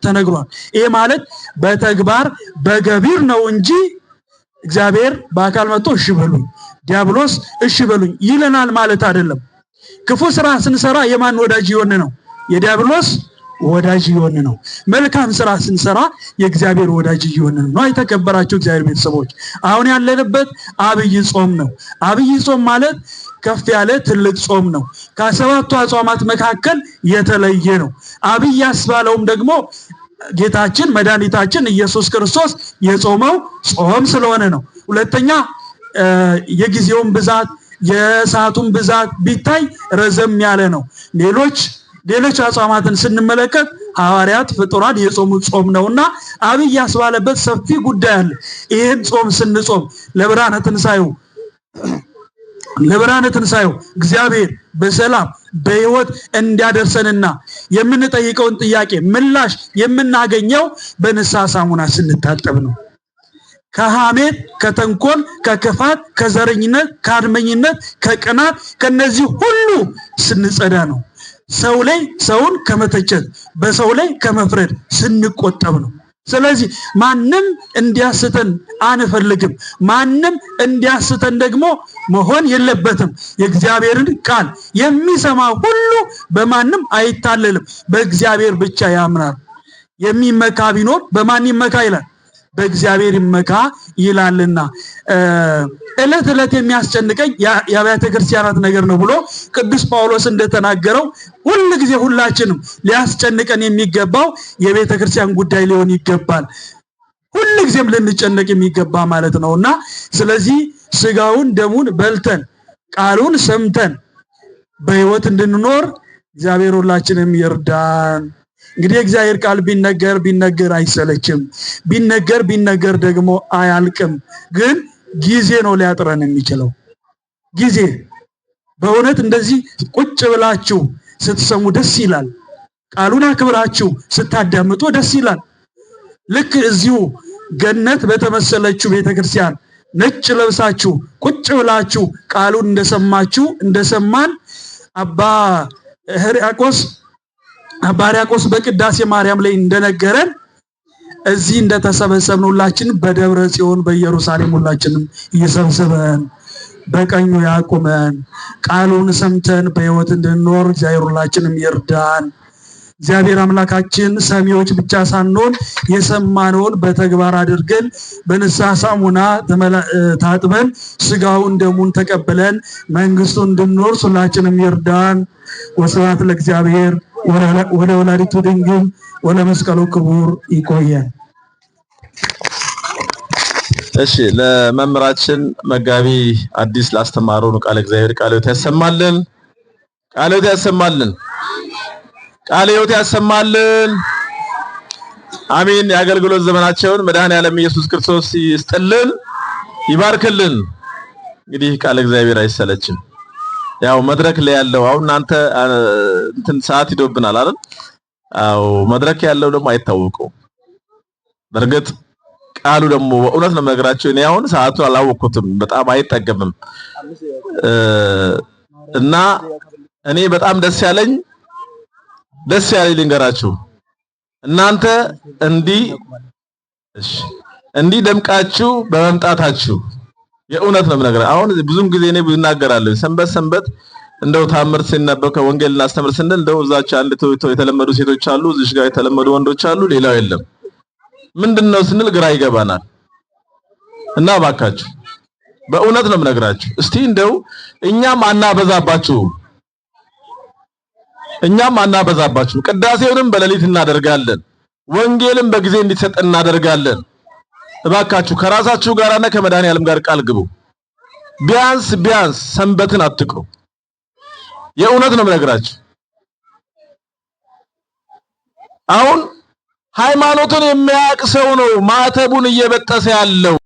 ተነግሯል። ይሄ ማለት በተግባር በገቢር ነው እንጂ እግዚአብሔር በአካል መጥቶ እሺ በሉኝ ዲያብሎስ እሺ በሉኝ ይለናል ማለት አይደለም። ክፉ ስራ ስንሰራ የማን ወዳጅ ይሆን ነው? የዲያብሎስ ወዳጅ ይሆን ነው። መልካም ስራ ስንሰራ የእግዚአብሔር ወዳጅ ይሆን ነው። የተከበራችሁ እግዚአብሔር ቤተሰቦች አሁን ያለንበት አብይ ጾም ነው። አብይ ጾም ማለት ከፍ ያለ ትልቅ ጾም ነው። ከሰባቱ አጽዋማት መካከል የተለየ ነው። አብይ ያስባለውም ደግሞ ጌታችን መድኃኒታችን ኢየሱስ ክርስቶስ የጾመው ጾም ስለሆነ ነው። ሁለተኛ የጊዜውን ብዛት የሰዓቱን ብዛት ቢታይ ረዘም ያለ ነው። ሌሎች አጽዋማትን ስንመለከት ሐዋርያት ፍጡራን የጾሙት ጾም ነውና አብይ ያስባለበት ሰፊ ጉዳይ አለ። ይሄን ጾም ስንጾም ለብርሃነ ትንሣኤው እግዚአብሔር በሰላም በሕይወት እንዲያደርሰንና የምንጠይቀውን ጥያቄ ምላሽ የምናገኘው በንስሐ ሳሙና ስንታጠብ ነው። ከሐሜት፣ ከተንኮል፣ ከክፋት፣ ከዘረኝነት፣ ከአድመኝነት፣ ከቅናት ከነዚህ ሁሉ ስንጸዳ ነው። ሰውን ከመተቸት በሰው ላይ ከመፍረድ ስንቆጠብ ነው። ስለዚህ ማንም እንዲያስተን አንፈልግም። ማንም እንዲያስተን ደግሞ መሆን የለበትም። የእግዚአብሔርን ቃል የሚሰማ ሁሉ በማንም አይታለልም፣ በእግዚአብሔር ብቻ ያምናል። የሚመካ ቢኖር በማን ይመካ ይላል? በእግዚአብሔር ይመካ ይላልና ዕለት ዕለት የሚያስጨንቀኝ የአብያተ ክርስቲያናት ነገር ነው ብሎ ቅዱስ ጳውሎስ እንደተናገረው ሁሉ ጊዜ ሁላችንም ሊያስጨንቀን የሚገባው የቤተ ክርስቲያን ጉዳይ ሊሆን ይገባል። ሁሉ ጊዜም ልንጨነቅ የሚገባ ማለት ነውና ስለዚህ ስጋውን ደሙን በልተን ቃሉን ሰምተን በሕይወት እንድንኖር እግዚአብሔር ሁላችንም ይርዳን። እንግዲህ እግዚአብሔር ቃል ቢነገር አይሰለችም፣ ቢነገር ደግሞ አያልቅም። ግን ጊዜ ነው ሊያጥረን የሚችለው ጊዜ። በእውነት እንደዚህ ቁጭ ብላችሁ ስትሰሙ ደስ ይላል። ቃሉን አክብራችሁ ስታዳምጡ ደስ ይላል። ልክ እዚሁ ገነት በተመሰለችው ቤተክርስቲያን ነጭ ለብሳችሁ ቁጭ ብላችሁ ቃሉን እንደሰማን አባ ሕርያቆስ በቅዳሴ ማርያም ላይ እንደነገረን እዚህ እንደተሰበሰብን ሁላችን በደብረ ጽዮን በኢየሩሳሌም ሁላችንም እየሰበሰበን በቀኙ ያቁመን። ቃሉን ሰምተን በሕይወት እንድንኖር እግዚአብሔር ሁላችንም ይርዳን። እግዚአብሔር አምላካችን ሰሚዎች ብቻ ሳንሆን የሰማነውን በተግባር አድርገን በንስሐ ሳሙና ታጥበን ስጋውን ደሙን ተቀብለን መንግስቱን እንድንኖር ሁላችንም ይርዳን። ወስብሐት ለእግዚአብሔር ወለወላዲቱ ድንግል ወለመስቀሉ ክቡር። ይቆየን። እሺ፣ ለመምህራችን መጋቢ አዲስ ላስተማሩን ቃለ እግዚአብሔር ቃለ ሕይወት ያሰማልን። ቃለ ሕይወት ያሰማልን። ቃለ ሕይወት ያሰማልን። አሜን። የአገልግሎት ዘመናቸውን መድኃኔዓለም ኢየሱስ ክርስቶስ ይስጥልን፣ ይባርክልን። እንግዲህ ቃለ እግዚአብሔር አይሰለችም። ያው መድረክ ላይ ያለው አሁን እናንተ እንትን ሰዓት ይዶብናል አይደል? አው መድረክ ያለው ደግሞ አይታወቀው። በርግጥ ቃሉ ደግሞ በእውነት ነው የምነግራችሁ። እኔ አሁን ሰዓቱን አላወቅኩትም፣ በጣም አይጠገምም እና እኔ በጣም ደስ ያለኝ ልንገራችሁ። እናንተ እንዲህ ደምቃችሁ በመምጣታችሁ የእውነት ነው የምነግራችሁ። አሁን ብዙም ጊዜ እኔ ብናገራለሁ ሰንበት እንደው ታምር ሲነበብ ከወንጌል እናስተምር ስንል እንደው እዛች አንድ የተለመዱ ሴቶች አሉ፣ እዚሽ ጋር የተለመዱ ወንዶች አሉ፣ ሌላው የለም። ምንድነው ስንል ግራ ይገባናል። እና ባካችሁ በእውነት ነው የምነግራችሁ፣ እስቲ እንደው እኛም አናበዛባችሁ። ቅዳሴውንም በሌሊት እናደርጋለን፣ ወንጌልም በጊዜ እንዲሰጥ እናደርጋለን። እባካችሁ ከራሳችሁ ጋርና ከመድኃኔዓለም ጋር ቃል ግቡ። ቢያንስ ሰንበትን አትቅሩ። የእውነት ነው የምነግራችሁ። አሁን ሃይማኖትን የሚያውቅ ሰው ነው ማዕተቡን እየበጠሰ ያለው።